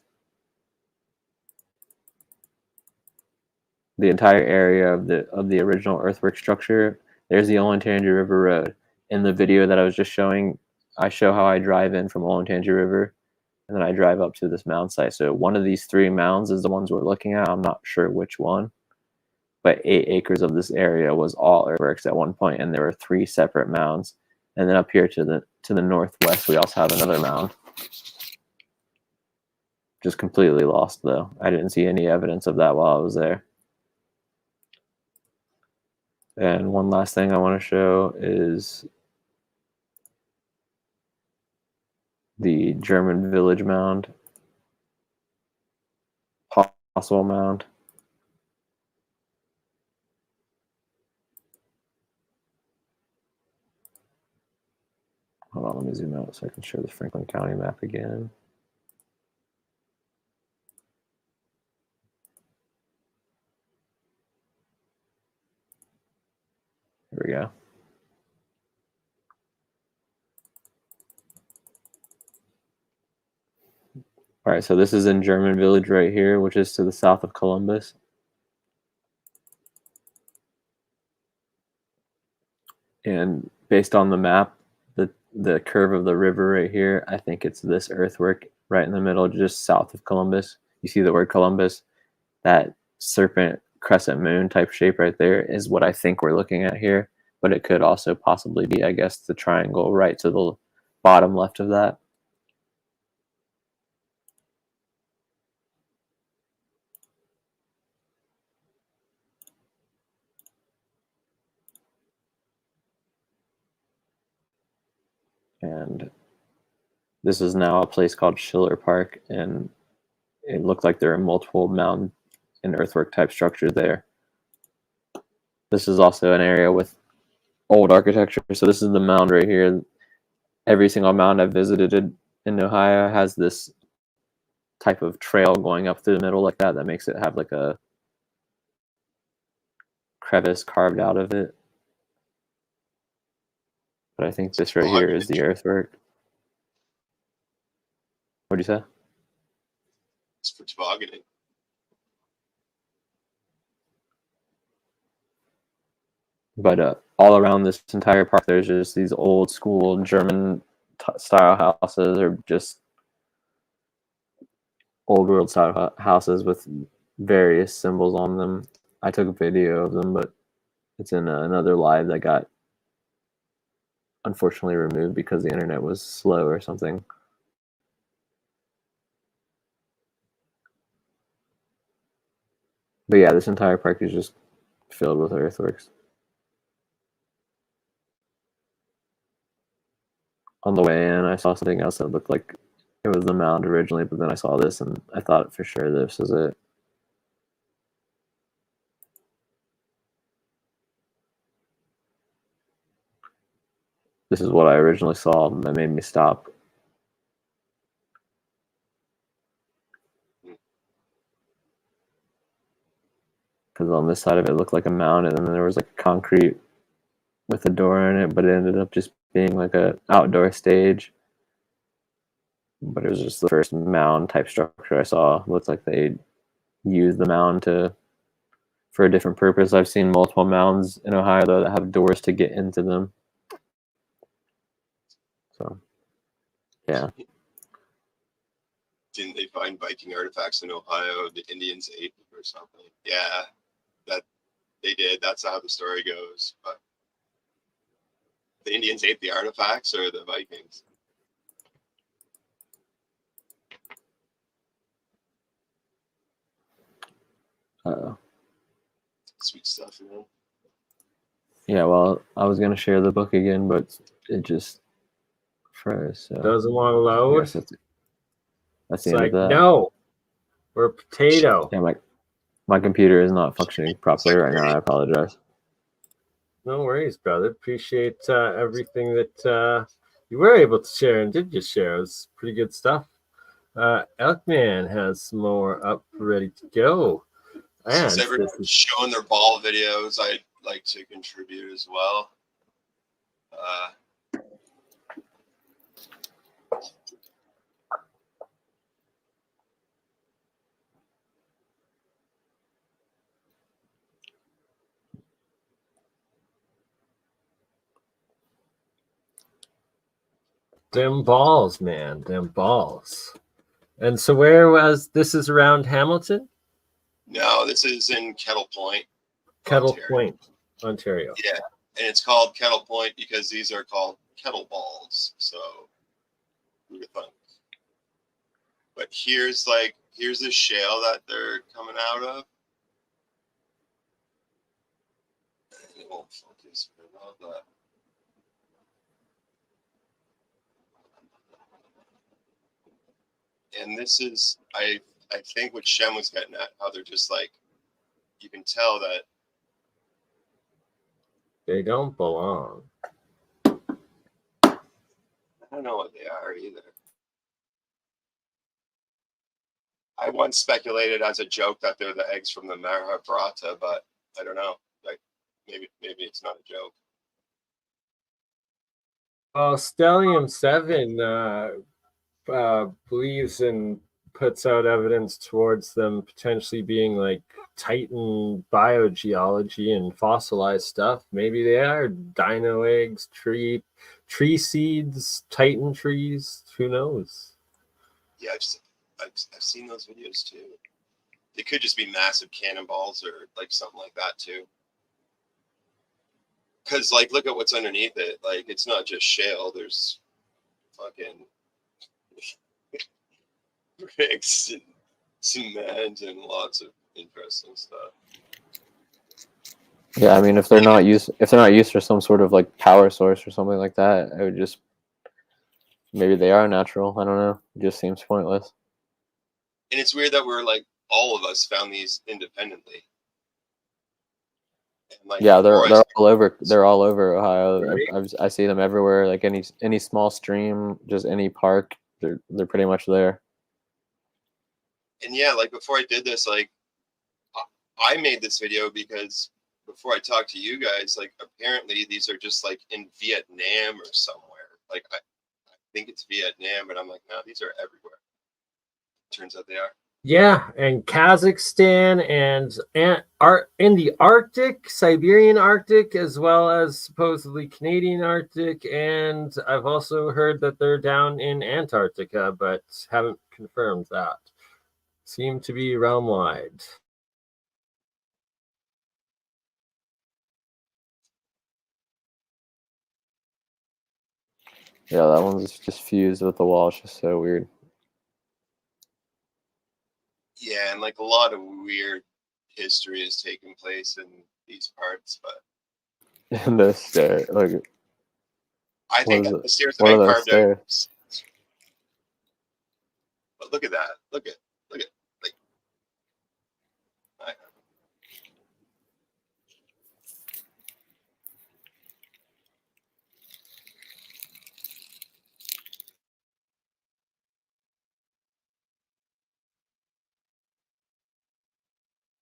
Speaker 3: The entire area of the original earthwork structure. There's the Olentangy River Road. In the video that I was just showing, I show how I drive in from Olentangy River, and then I drive up to this mound site. So one of these 3 mounds is the ones we're looking at. I'm not sure which one, but 8 acres of this area was all earthworks at one point, and there were 3 separate mounds. And then up here to the northwest, we also have another mound. Just completely lost, though. I didn't see any evidence of that while I was there. And one last thing I want to show is the German village mound, possible mound. Hold on, let me zoom out so I can show the Franklin County map again. Here we go. All right, so this is in German Village right here, which is to the south of Columbus. And based on the map, the curve of the river right here. I think it's this earthwork right in the middle, just south of Columbus. You see the word Columbus? That serpent crescent moon type shape right there is what I think we're looking at here. But it could also possibly be, I guess, the triangle right to the bottom left of that. And this is now a place called Schiller Park, and it looked like there are multiple mound and earthwork type structures there. This is also an area with old architecture. So this is the mound right here. Every single mound I've visited in Ohio has this type of trail going up through the middle like that makes it have like a crevice carved out of it. But I think this right here is the earthwork. What'd you say?
Speaker 2: It's for tobogganing.
Speaker 3: But all around this entire park, there's just these old school German style houses, or just old world style houses with various symbols on them. I took a video of them, but it's in another live that got unfortunately removed because the internet was slow or something. But yeah, this entire park is just filled with earthworks. On the way in, I saw something else that looked like it was the mound originally, but then I saw this and I thought for sure this was it. This is what I originally saw that made me stop. Because on this side of it looked like a mound, and then there was like concrete with a door in it, but it ended up just being like a outdoor stage. But it was just the first mound type structure I saw. It looks like they used the mound for a different purpose. I've seen multiple mounds in Ohio though that have doors to get into them. So yeah.
Speaker 2: Didn't they find Viking artifacts in Ohio? The Indians ate them or something. Yeah, that they did. That's how the story goes. But the Indians ate the artifacts, or the Vikings? Sweet stuff, man.
Speaker 3: Yeah, well, I was gonna share the book again, but it just froze. So
Speaker 1: Doesn't want to load.
Speaker 3: That's
Speaker 1: It's
Speaker 3: the end
Speaker 1: like,
Speaker 3: of that.
Speaker 1: no, we're a potato.
Speaker 3: Yeah, my computer is not functioning properly right now. I apologize.
Speaker 1: No worries, brother. Appreciate everything that you were able to share and did just share. It was pretty good stuff. ElkMan has some more up ready to go. And
Speaker 2: Since everyone's showing their ball videos, I'd like to contribute as well.
Speaker 1: them balls, man, them balls. And so where was this? Is around Hamilton?
Speaker 2: No, this is in Kettle Point.
Speaker 1: Kettle
Speaker 2: Ontario.
Speaker 1: Point, Ontario.
Speaker 2: Yeah, and it's called Kettle Point because these are called kettle balls. So, who would think? But here's the shale that they're coming out of. It won't focus very well, but and this is I think what Shem was getting at, how they're just like, you can tell that
Speaker 1: They don't belong.
Speaker 2: I don't know what they are either. I once speculated as a joke that they're the eggs from the Mahabharata, but I don't know. Like maybe it's not a joke.
Speaker 1: Well, Stellium 7 believes in puts out evidence towards them potentially being like Titan biogeology and fossilized stuff. Maybe they are dino eggs, tree seeds, Titan trees. Who knows?
Speaker 2: Yeah, I've seen those videos too. They could just be massive cannonballs or like something like that too. Because like, look at what's underneath it. Like, it's not just shale. There's fucking bricks and cement and lots of interesting stuff.
Speaker 3: Yeah, I mean, if they're not used for some sort of like power source or something like that, I would just maybe they are natural. I don't know. It just seems pointless.
Speaker 2: And it's weird that we're like all of us found these independently. And, like,
Speaker 3: Yeah, they're all over. They're all over Ohio.
Speaker 1: Right.
Speaker 3: I see them everywhere. Like any small stream, just any park, they're pretty much there.
Speaker 2: And yeah, like before I did this, like I made this video because before I talked to you guys, like apparently these are just like in Vietnam or somewhere. Like I think it's Vietnam, but I'm like, no, these are everywhere. Turns out they are.
Speaker 1: Yeah, and Kazakhstan and in the Arctic, Siberian Arctic, as well as supposedly Canadian Arctic, and I've also heard that they're down in Antarctica, but haven't confirmed that. Seem to be realm wide.
Speaker 3: Yeah, that one's just fused with the wall. It's just so weird.
Speaker 2: Yeah, and like a lot of weird history is taking place in these parts, but
Speaker 3: And the stair, like,
Speaker 2: I think
Speaker 3: is
Speaker 2: the stairs
Speaker 3: what
Speaker 2: have
Speaker 3: are
Speaker 2: been
Speaker 3: those
Speaker 2: carved
Speaker 3: stairs?
Speaker 2: out. But look at that. Look at like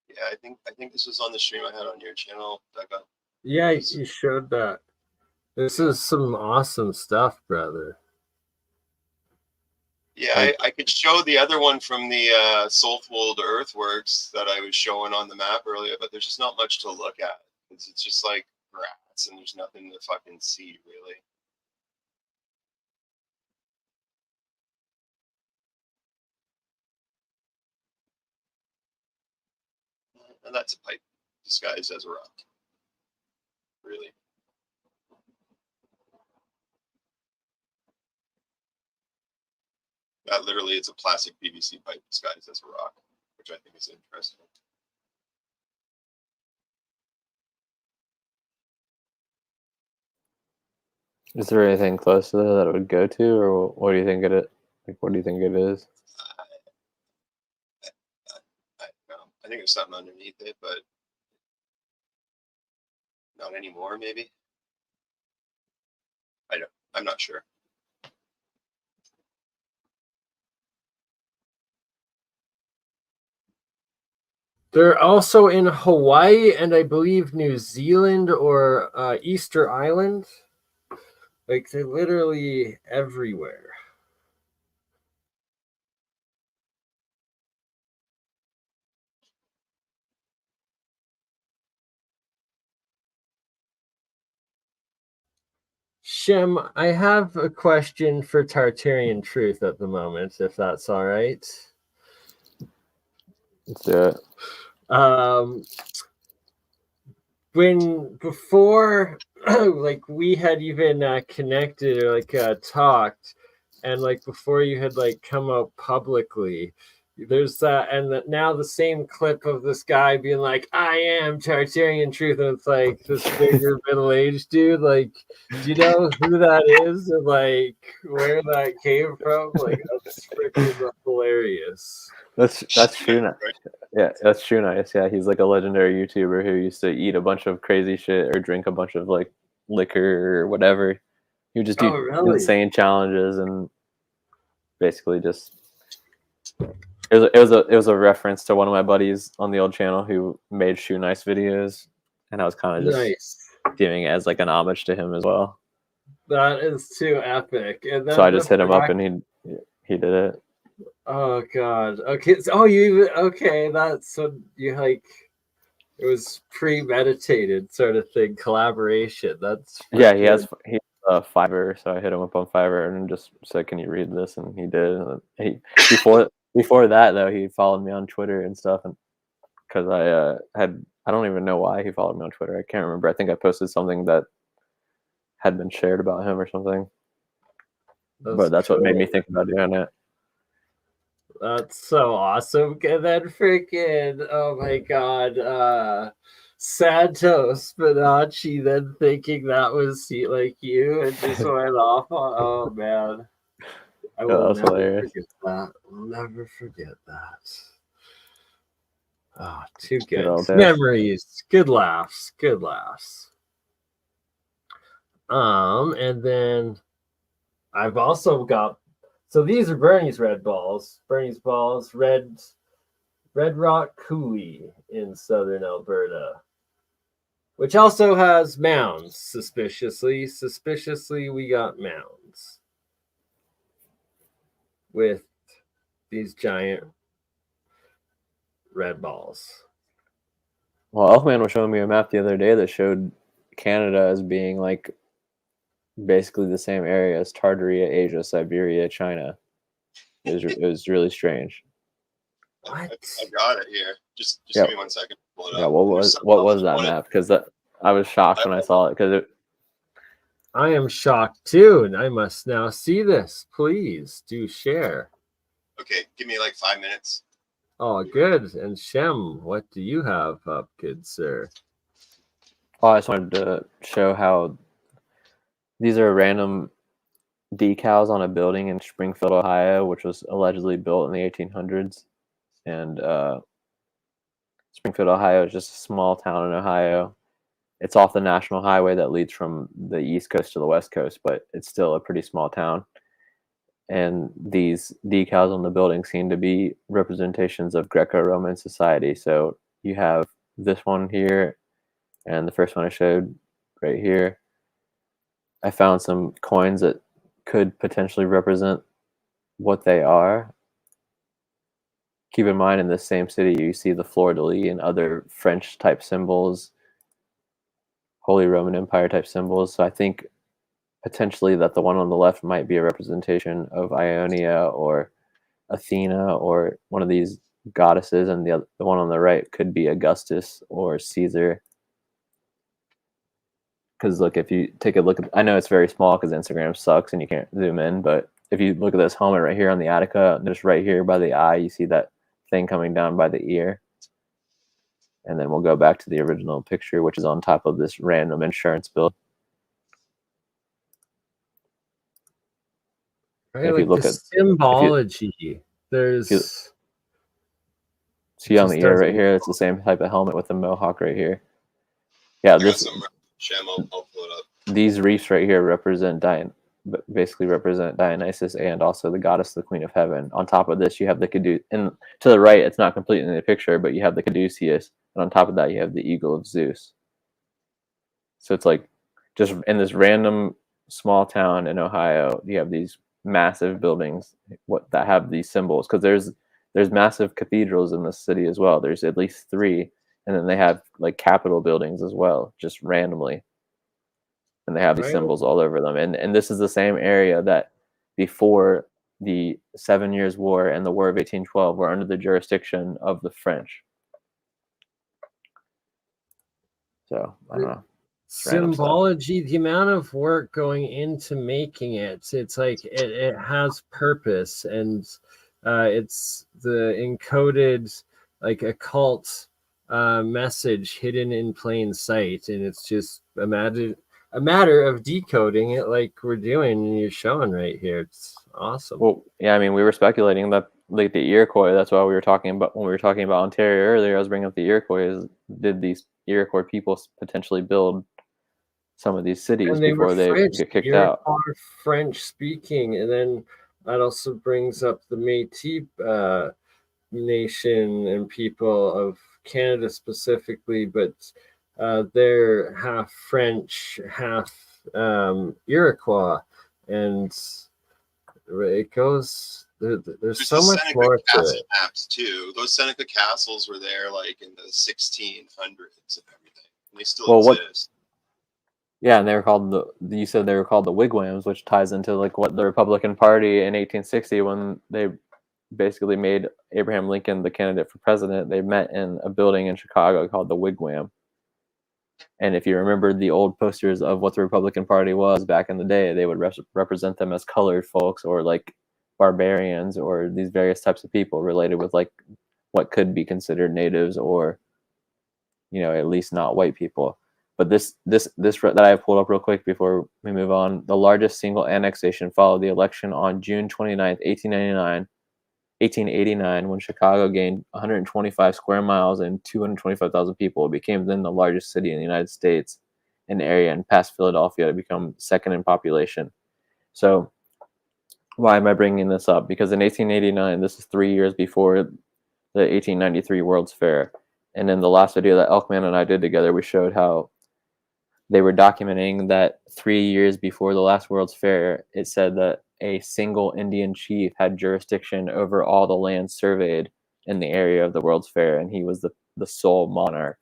Speaker 2: yeah, I think this was on the stream I had on your channel, Becca.
Speaker 1: Yeah, you showed that. This is some awesome stuff, brother.
Speaker 2: Yeah, I could show the other one from the Soulfold Earthworks that I was showing on the map earlier, but there's just not much to look at. It's just like grass and there's nothing to fucking see, really. And that's a pipe disguised as a rock. Really. That literally is a plastic PVC pipe disguised as a rock, which I think is interesting.
Speaker 3: Is there anything close to that it would go to, or what do you think it? Like, what do you think it is?
Speaker 2: I don't know. I think there's something underneath it, but not anymore. Maybe. I'm not sure.
Speaker 1: They're also in Hawaii and I believe New Zealand or Easter Island. Like they're literally everywhere. Shem, I have a question for Tartarian Truth at the moment, if that's all right.
Speaker 3: Let's do it.
Speaker 1: When before like we had even connected or like talked, and like before you had like come out publicly, there's that, and that now the same clip of this guy being like, I am Tartarian Truth, and it's like this bigger middle-aged dude. Like, do you know who that is or like where that came from? Like, that's freaking hilarious.
Speaker 3: That's true.
Speaker 2: Right?
Speaker 3: Yeah, that's true. Nice. Yeah, he's like a legendary YouTuber who used to eat a bunch of crazy shit or drink a bunch of like liquor or whatever. He would just do
Speaker 1: really?
Speaker 3: insane challenges and basically just. It was a reference to one of my buddies on the old channel who made Shoe Nice videos, and I was kind of just giving it as like an homage to him as well.
Speaker 1: That is too epic. And then
Speaker 3: so I just hit him up and he did it.
Speaker 1: Oh God. Okay. Oh, you okay? That's so you like. It was premeditated sort of thing, collaboration. That's
Speaker 3: Yeah,
Speaker 1: freaking.
Speaker 3: he has Fiverr, so I hit him up on Fiverr and just said, "Can you read this?" And he did. And he before that though, he followed me on Twitter and stuff, and because I don't even know why he followed me on Twitter. I can't remember. I think I posted something that had been shared about him or something.
Speaker 1: That's
Speaker 3: But that's what made me
Speaker 1: cool.
Speaker 3: think about doing it.
Speaker 1: That's so awesome. And then freaking, oh my God, Santos Bonacci then thinking that was like you and just went off on, oh man. I
Speaker 3: Yeah, that
Speaker 1: will
Speaker 3: was
Speaker 1: never
Speaker 3: hilarious.
Speaker 1: forget that. I'll never forget that. Oh, too
Speaker 3: Good
Speaker 1: good.
Speaker 3: old days.
Speaker 1: Memories. Good laughs. Good laughs. And then I've also got so these are Bernie's red balls. Bernie's balls, Red Rock Coulee in southern Alberta, which also has mounds. Suspiciously, we got mounds with these giant red balls.
Speaker 3: Well, ElkMan was showing me a map the other day that showed Canada as being like basically the same area as Tartaria, Asia, Siberia, China. It was really strange.
Speaker 1: What?
Speaker 2: I've got it here. Just
Speaker 3: Yeah.
Speaker 2: give me 1 second. Pull it
Speaker 3: Yeah,
Speaker 2: up.
Speaker 3: what
Speaker 2: There's
Speaker 3: was
Speaker 2: something
Speaker 3: that
Speaker 2: else
Speaker 3: map? Because I was shocked when I saw it because
Speaker 1: I am shocked too, and I must now see this. Please do share.
Speaker 2: Okay, give me like 5 minutes.
Speaker 1: Oh, good. And Shem, what do you have up, good sir?
Speaker 3: I just wanted to show how these are random decals on a building in Springfield, Ohio, which was allegedly built in the 1800s. And Springfield, Ohio is just a small town in Ohio. It's off the national highway that leads from the east coast to the west coast, but it's still a pretty small town. And these decals on the building seem to be representations of Greco-Roman society. So you have this one here, and the first one I showed right here. I found some coins that could potentially represent what they are. Keep in mind, in this same city, you see the fleur-de-lis and other French type symbols, Holy Roman Empire type symbols. So I think potentially that the one on the left might be a representation of Ionia or Athena or one of these goddesses, and the one on the right could be Augustus or Caesar. Because look, if you take a look at, I know it's very small because Instagram sucks and you can't zoom in, but if you look at this helmet right here on the Attica, just right here by the eye, you see that thing coming down by the ear. And then we'll go back to the original picture, which is on top of this random insurance bill.
Speaker 1: Right,
Speaker 3: If you
Speaker 1: like
Speaker 3: look
Speaker 1: the
Speaker 3: at,
Speaker 1: symbology.
Speaker 3: if you
Speaker 1: There's
Speaker 3: see on
Speaker 1: just
Speaker 3: the ear right
Speaker 1: doesn't.
Speaker 3: here, it's the same type of helmet with the mohawk right here. Yeah,
Speaker 2: I got
Speaker 3: this
Speaker 2: some Shem. I'll pull it up.
Speaker 3: these reefs right here basically represent Dionysus and also the goddess, the queen of heaven. On top of this, you have the Caduceus, and to the right, it's not complete in the picture, but you have the Caduceus, and on top of that, you have the eagle of Zeus. So it's like just in this random small town in Ohio, you have these massive buildings that have these symbols, because there's massive cathedrals in this city as well. There's at least 3, and then they have like capitol buildings as well, just randomly. And they have these
Speaker 1: Right.
Speaker 3: symbols all over them. And this is the same area that before the 7 Years' War and the War of 1812 were under the jurisdiction of the French. So I don't know.
Speaker 1: Symbology, the amount of work going into making it's like it has purpose, and it's the encoded like occult message hidden in plain sight, and it's just a matter of decoding it like we're doing and you're showing right here. It's awesome.
Speaker 3: Well, yeah, I mean, we were speculating that like the Iroquois. That's why we were talking about when we were talking about Ontario earlier. I was bringing up the Iroquois. Did these Iroquois people potentially build some of these cities
Speaker 1: And they were
Speaker 3: before they
Speaker 1: French,
Speaker 3: get kicked out?
Speaker 1: French speaking, and then that also brings up the Métis nation and people of Canada specifically, but they're half French, half Iroquois, and it goes There's
Speaker 2: There's
Speaker 1: so
Speaker 2: the
Speaker 1: much
Speaker 2: Seneca
Speaker 1: more to
Speaker 2: Castle
Speaker 1: it.
Speaker 2: maps too. Those Seneca castles were there like in the 1600s and everything. And they still
Speaker 3: Well, what-
Speaker 2: exist.
Speaker 3: Yeah, and they were called you said they were called the wigwams, which ties into like what the Republican Party in 1860 when they basically made Abraham Lincoln the candidate for president. They met in a building in Chicago called the Wigwam. And if you remember the old posters of what the Republican Party was back in the day, they would represent them as colored folks or like barbarians or these various types of people related with like what could be considered natives or, you know, at least not white people. But this that I have pulled up real quick before we move on, the largest single annexation followed the election on June 29th, 1889, when Chicago gained 125 square miles and 225,000 people. It became then the largest city in the United States in area and passed Philadelphia to become second in population. So why am I bringing this up? Because in 1889, this is 3 years before the 1893 World's Fair. And in the last video that ElkMan and I did together, we showed how they were documenting that 3 years before the last World's Fair, it said that a single Indian chief had jurisdiction over all the land surveyed in the area of the World's Fair, and he was the sole monarch.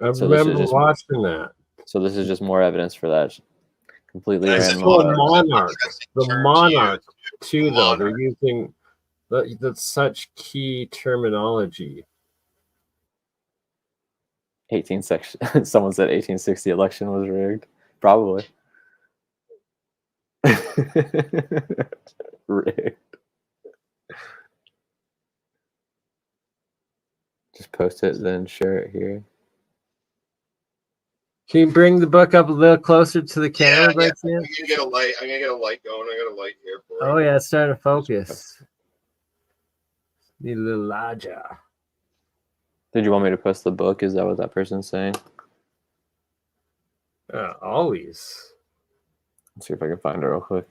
Speaker 1: I
Speaker 3: So this is
Speaker 1: remember
Speaker 3: just
Speaker 1: watching that.
Speaker 3: so this is just more evidence for that. Completely
Speaker 2: And I
Speaker 3: random.
Speaker 2: said
Speaker 1: Oh,
Speaker 3: Monarch.
Speaker 1: monarch. The
Speaker 2: Term to
Speaker 1: monarch
Speaker 2: use.
Speaker 1: too, though. They're
Speaker 2: Monarch.
Speaker 1: using that's such key terminology.
Speaker 3: 18 section. Someone said 1860 election was rigged. Probably. Rigged. Just post it, then share it here.
Speaker 1: Can you bring the book up a little closer to the camera, by
Speaker 2: I'm
Speaker 1: chance?
Speaker 2: gonna get a light. I'm gonna get a light going. I got a light here for
Speaker 1: Oh
Speaker 2: it.
Speaker 1: yeah, it's starting to focus. Need a little larger.
Speaker 3: Did you want me to post the book? Is that what that person's saying?
Speaker 1: Always.
Speaker 3: Let's see if I can find it real quick.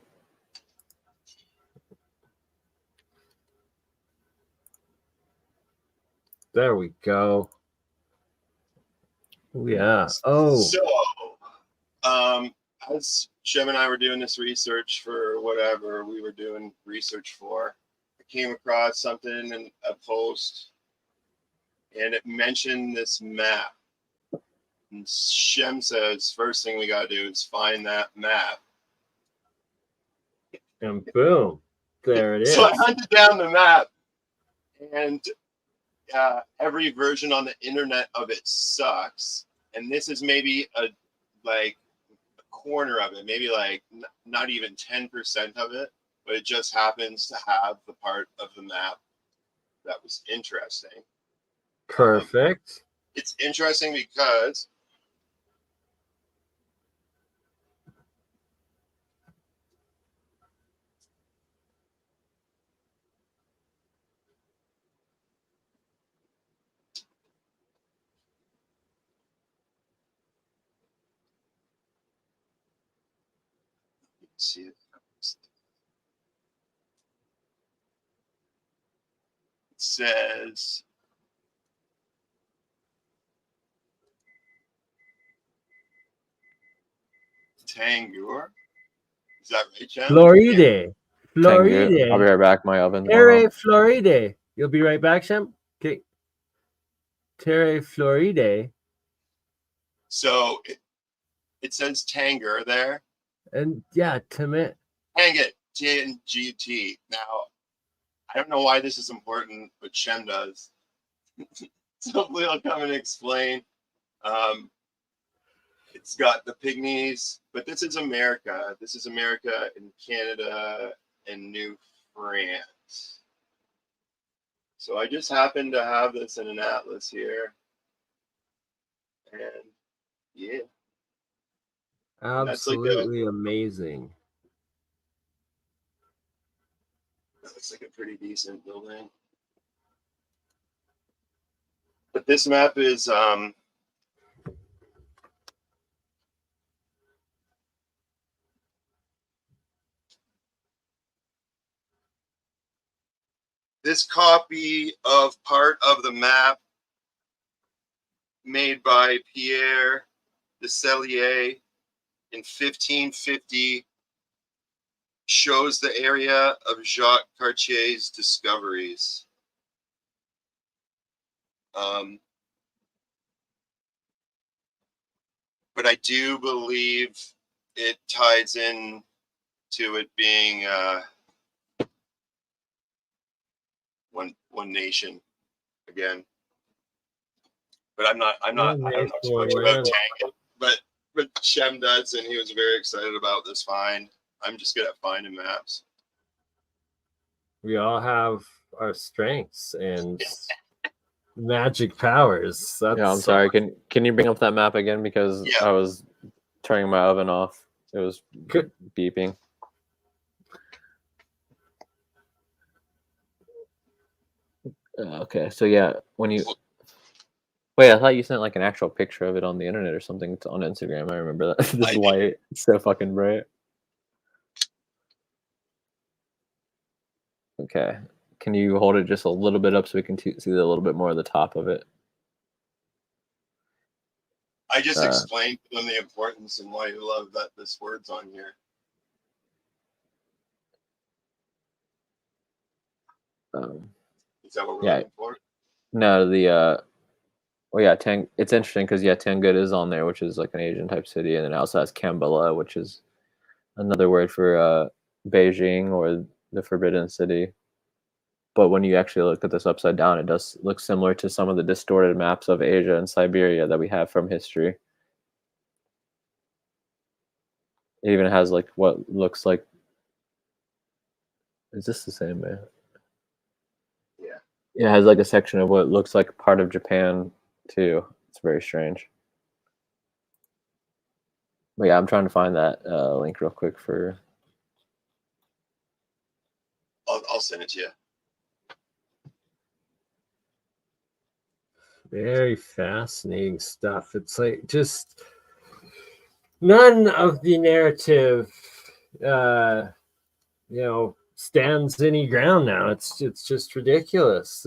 Speaker 1: There we go. Yeah. Oh.
Speaker 2: So, as Shem and I were doing this research for whatever we were doing research for, I came across something in a post, and it mentioned this map. And Shem says, first thing we gotta do is find that map.
Speaker 1: And boom. There it is.
Speaker 2: So I hunted down the map, and every version on the internet of it sucks. And this is maybe a corner of it, maybe like not even 10% of it, but it just happens to have the part of the map that was interesting.
Speaker 1: Perfect.
Speaker 2: It's interesting because see it. It says Tangur. Is that right, Jen?
Speaker 1: Floride.
Speaker 3: Tangu. I'll be
Speaker 1: Floride.
Speaker 3: right back. My oven's going
Speaker 1: Terre
Speaker 3: off.
Speaker 1: Floride. You'll be right back, Shem? Okay. Terre Floride.
Speaker 2: So it says Tangur there.
Speaker 1: And yeah, Timit.
Speaker 2: Hang it. TNGT. Now, I don't know why this is important, but Shem does. So hopefully he'll come and explain. It's got the pygmies, but this is America. This is America and Canada and New France. So I just happen to have this in an atlas here. And yeah.
Speaker 1: Absolutely amazing.
Speaker 2: That looks like a pretty decent building. But this map is this copy of part of the map made by Pierre de Cellier in 1550 shows the area of Jacques Cartier's discoveries. But I do believe it ties in to it being one nation again. But I don't know too much about Tank, but Shem does, and he was very excited about this find. I'm just good at finding maps.
Speaker 1: We all have our strengths and magic powers. That's
Speaker 3: Yeah, I'm sorry. Can you bring up that map again, because
Speaker 2: Yeah.
Speaker 3: I was turning my oven off. It was beeping. Okay, so yeah, when you wait, I thought you sent like an actual picture of it on the internet or something on Instagram. I remember that. This light, it's so fucking bright. Okay, can you hold it just a little bit up so we can see a little bit more of the top of it?
Speaker 2: I just explained to them the importance and why you love that this word's on here. Is that what we're looking for?
Speaker 3: No, well, yeah, it's interesting because Tangut is on there, which is like an Asian type city, and then it also has Kambala, which is another word for Beijing or the Forbidden City. But when you actually look at this upside down, it does look similar to some of the distorted maps of Asia and Siberia that we have from history. It even has like what looks like. Is this the same map?
Speaker 2: Yeah.
Speaker 3: It has like a section of what looks like part of Japan too. It's very strange. But yeah, I'm trying to find that link real quick for.
Speaker 2: I'll send it to you.
Speaker 1: Very fascinating stuff. It's like just none of the narrative, stands any ground now. It's just ridiculous.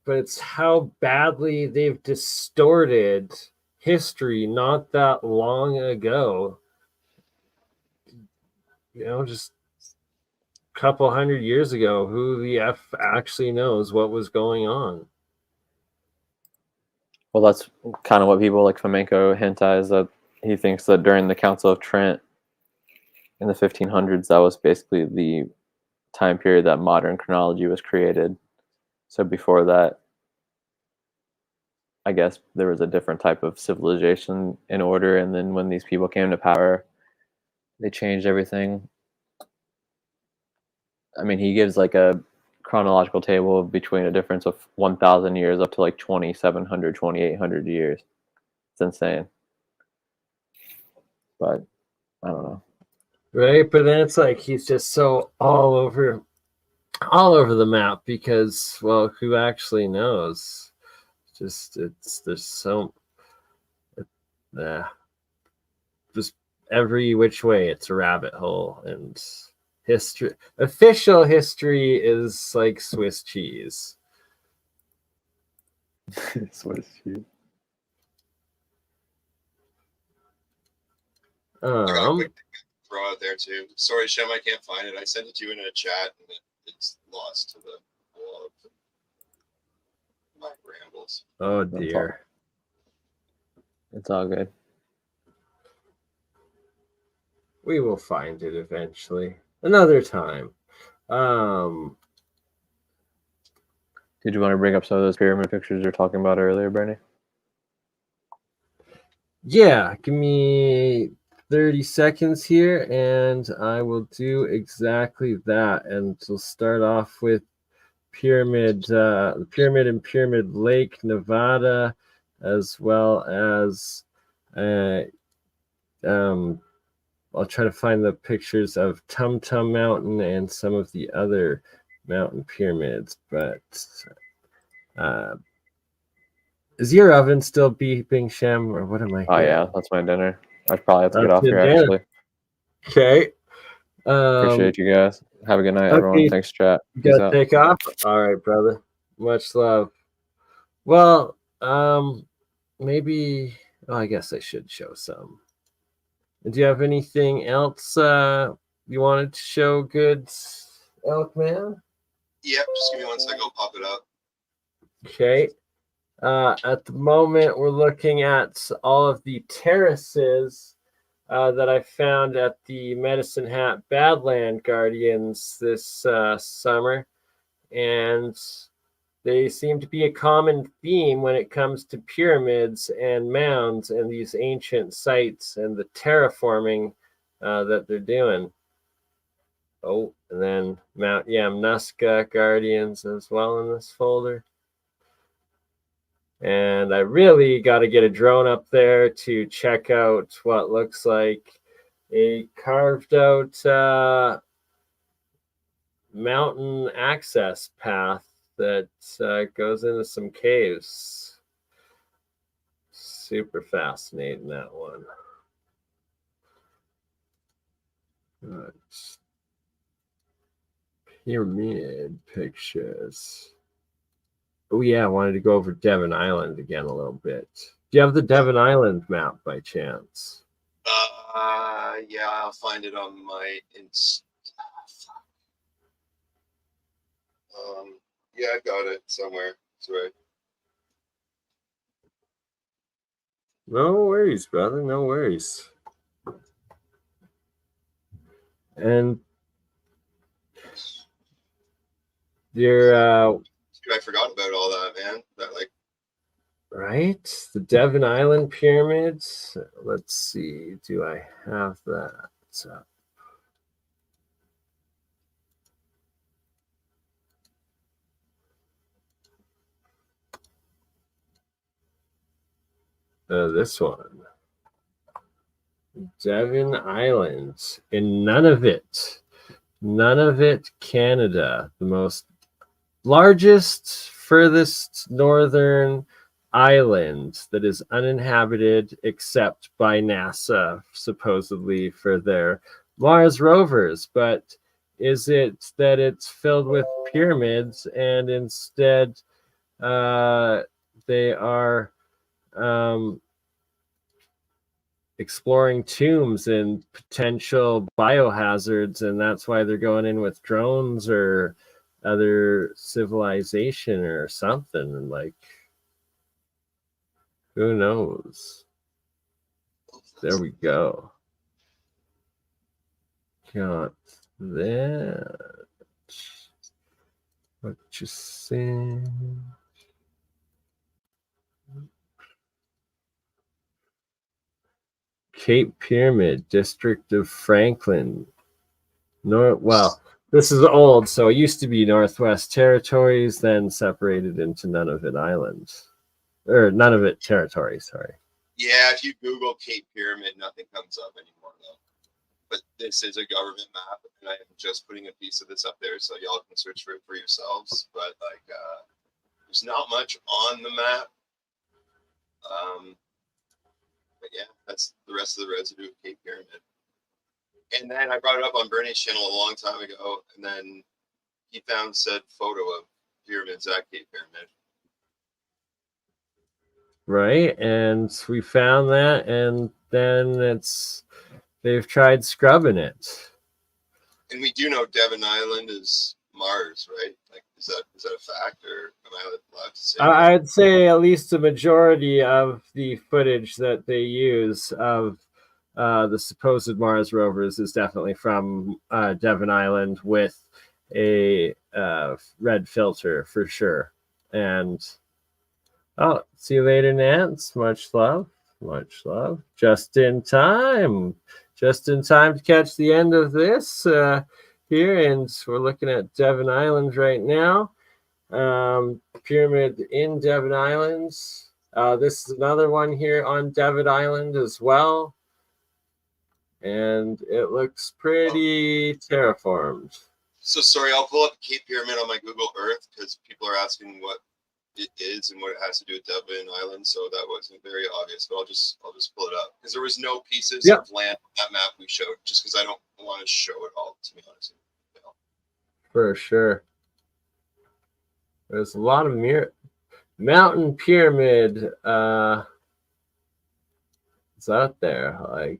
Speaker 1: But it's how badly they've distorted history not that long ago. Just a couple hundred years ago, who the F actually knows what was going on?
Speaker 3: Well, that's kind of what people like Fomenko hint at, is that he thinks that during the Council of Trent in the 1500s, that was basically the time period that modern chronology was created. So before that, I guess there was a different type of civilization in order, and then when these people came to power, they changed everything. I mean, he gives like a chronological table between a difference of 1,000 years up to like 2,700, 2,800 years. It's insane. But I don't know.
Speaker 1: Right, but then it's like he's just so all over the map because, well, who actually knows? Just there's so just every which way it's a rabbit hole, and official history is like Swiss cheese.
Speaker 3: Swiss cheese.
Speaker 2: I got a quick throw out there too. Sorry, Shem, I can't find it. I sent it to you in a chat, and it's lost to the wall of my rambles.
Speaker 1: Oh dear.
Speaker 3: It's all good.
Speaker 1: We will find it eventually. Another time.
Speaker 3: Did you want to bring up some of those pyramid pictures you were talking about earlier, Bernie?
Speaker 1: Yeah, give me 30 seconds here and I will do exactly that. And we'll start off with Pyramid and Pyramid Lake, Nevada, as well as I'll try to find the pictures of Tum Tum Mountain and some of the other mountain pyramids. But is your oven still beeping, Shem, or what am I hearing?
Speaker 3: Oh yeah, that's my dinner. I'd probably have to get off here
Speaker 1: dinner.
Speaker 3: actually.
Speaker 1: Okay.
Speaker 3: Appreciate you guys. Have a good night, everyone. Thanks, chat.
Speaker 1: You gotta take off. All right, brother. Much love. Well, maybe. Oh, I guess I should show some. Do you have anything else you wanted to show, good ElkMan?
Speaker 2: Yep, just give me 1 second. I'll pop it up.
Speaker 1: Okay. At the moment, we're looking at all of the terraces that I found at the Medicine Hat Badland Guardians this summer. And they seem to be a common theme when it comes to pyramids and mounds and these ancient sites and the terraforming that they're doing. Oh, and then Mount Yamnuska Guardians as well in this folder. And I really got to get a drone up there to check out what looks like a carved out mountain access path that goes into some caves. Super fascinating, that one. Pyramid pictures. Oh yeah, I wanted to go over Devon Island again a little bit. Do you have the Devon Island map by chance?
Speaker 2: Yeah, I'll find it on my yeah, I got it somewhere. That's right.
Speaker 1: No worries, brother. No worries. And your
Speaker 2: I forgot about all that, man. That like
Speaker 1: right, the Devon Island pyramids. Let's see. Do I have that? This one. Devon Island in Nunavut, Canada, the most largest, furthest northern island that is uninhabited except by NASA, supposedly for their Mars rovers. But is it that it's filled with pyramids and instead they are exploring tombs and potential biohazards, and that's why they're going in with drones or other civilization or something? Like, who knows? There we go. Got that. What you saying? Cape Pyramid, District of Franklin. Well, this is old, so it used to be Northwest Territories, then separated into Nunavut Island. Or Nunavut Territory, sorry.
Speaker 2: yeah, if you Google Cape Pyramid, nothing comes up anymore though. But this is a government map, and I am just putting a piece of this up there so y'all can search for it for yourselves. But like, there's not much on the map. But yeah, that's the rest of the residue of Cape Pyramid. And then I brought it up on BurnEye's channel a long time ago, and then he found said photo of pyramids at Cape Pyramid.
Speaker 1: Right, and we found that, and then they've tried scrubbing it.
Speaker 2: And we do know Devon Island is Mars, right? Like, is that a fact, or am I allowed to say that?
Speaker 1: I'd say at least the majority of the footage that they use of the supposed Mars rovers is definitely from Devon Island with a red filter for sure. And oh, see you later, Nance. Much love. Much love. Just in time. Just in time to catch the end of this here. And we're looking at Devon Island right now. Pyramid in Devon Islands. This is another one here on Devon Island as well. And it looks pretty terraformed.
Speaker 2: So sorry, I'll pull up Cape Pyramid on my Google Earth because people are asking what it is and what it has to do with Devon Island. So that wasn't very obvious, but I'll just pull it up because there was no pieces of land on that map we showed, just because I don't want to show it all, to be honest.
Speaker 1: For sure. There's a lot of mountain pyramid it's out there. Like,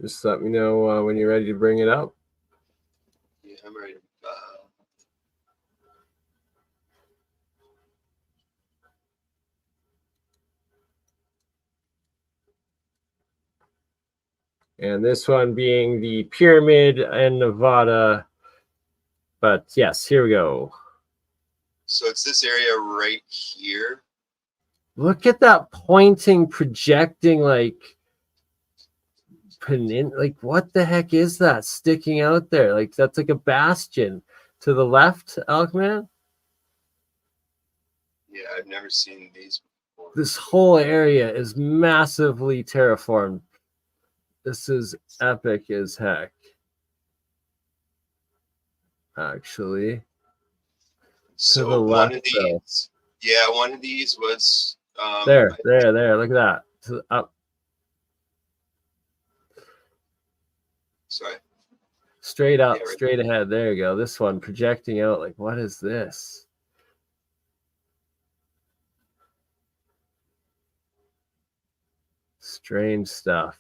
Speaker 1: Just let me know when you're ready to bring it up.
Speaker 2: Yeah, I'm ready.
Speaker 1: And this one being the pyramid in Nevada. But yes, here we go.
Speaker 2: So it's this area right here.
Speaker 1: Look at that pointing, projecting like what the heck is that sticking out there? Like that's like a bastion to the left, ElkMan.
Speaker 2: Yeah, I've never seen these before.
Speaker 1: This whole area is massively terraformed. This is epic as heck. Actually,
Speaker 2: So
Speaker 1: to the left,
Speaker 2: one of these, yeah, one of these was
Speaker 1: there. Look at that. Up.
Speaker 2: Sorry.
Speaker 1: Straight up,
Speaker 2: Yeah, right.
Speaker 1: straight ahead. There you go. This one projecting out. Like, what is this? Strange stuff.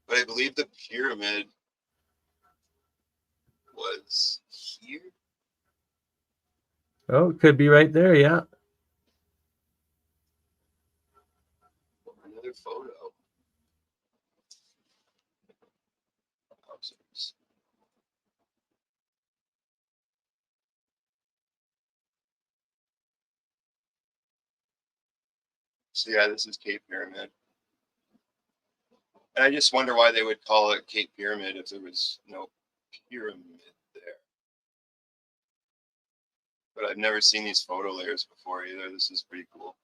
Speaker 2: But I believe the pyramid was here.
Speaker 1: Oh, it could be right there. Yeah.
Speaker 2: Another photo. So yeah, this is Cape Pyramid. And I just wonder why they would call it Cape Pyramid if there was no pyramid there. But I've never seen these photo layers before either. This is pretty cool.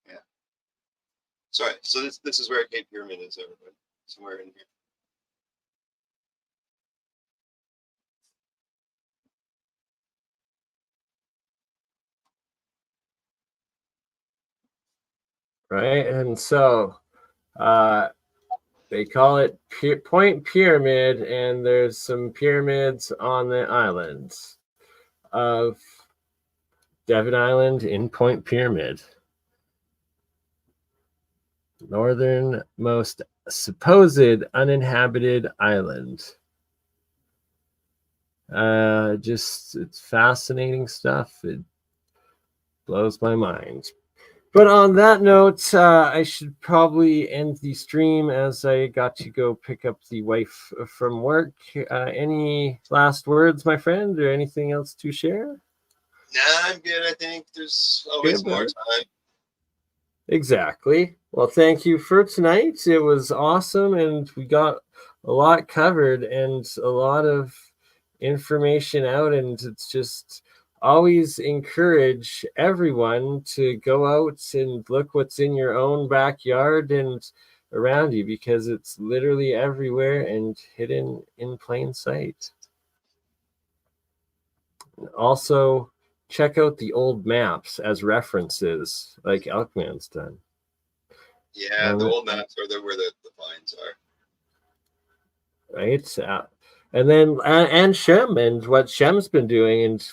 Speaker 2: Yeah. Sorry. So this is where Cape Pyramid is, everybody. Somewhere in here.
Speaker 1: Right. And so they call it Point Pyramid, and there's some pyramids on the islands of Devon Island in Point Pyramid. Northernmost supposed uninhabited island. Just it's fascinating stuff. It blows my mind. But on that note, I should probably end the stream as I got to go pick up the wife from work. Any last words, my friend, or anything else to share?
Speaker 2: Nah, I'm good. I think there's always more time.
Speaker 1: Exactly. Well, thank you for tonight. It was awesome, and we got a lot covered and a lot of information out, and it's just always encourage everyone to go out and look what's in your own backyard and around you, because it's literally everywhere and hidden in plain sight. Also, check out the old maps as references, like ElkMan's done.
Speaker 2: Yeah, the old maps are where the vines are.
Speaker 1: Right? And then and Shem and what Shem's been doing, and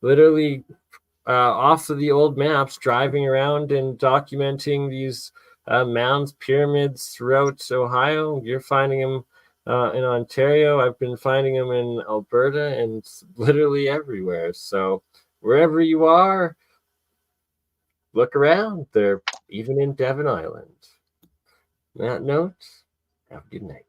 Speaker 1: literally off of the old maps, driving around and documenting these mounds, pyramids throughout Ohio. You're finding them in Ontario. I've been finding them in Alberta and literally everywhere. So wherever you are, look around. They're even in Devon Island. On that note, have a good night.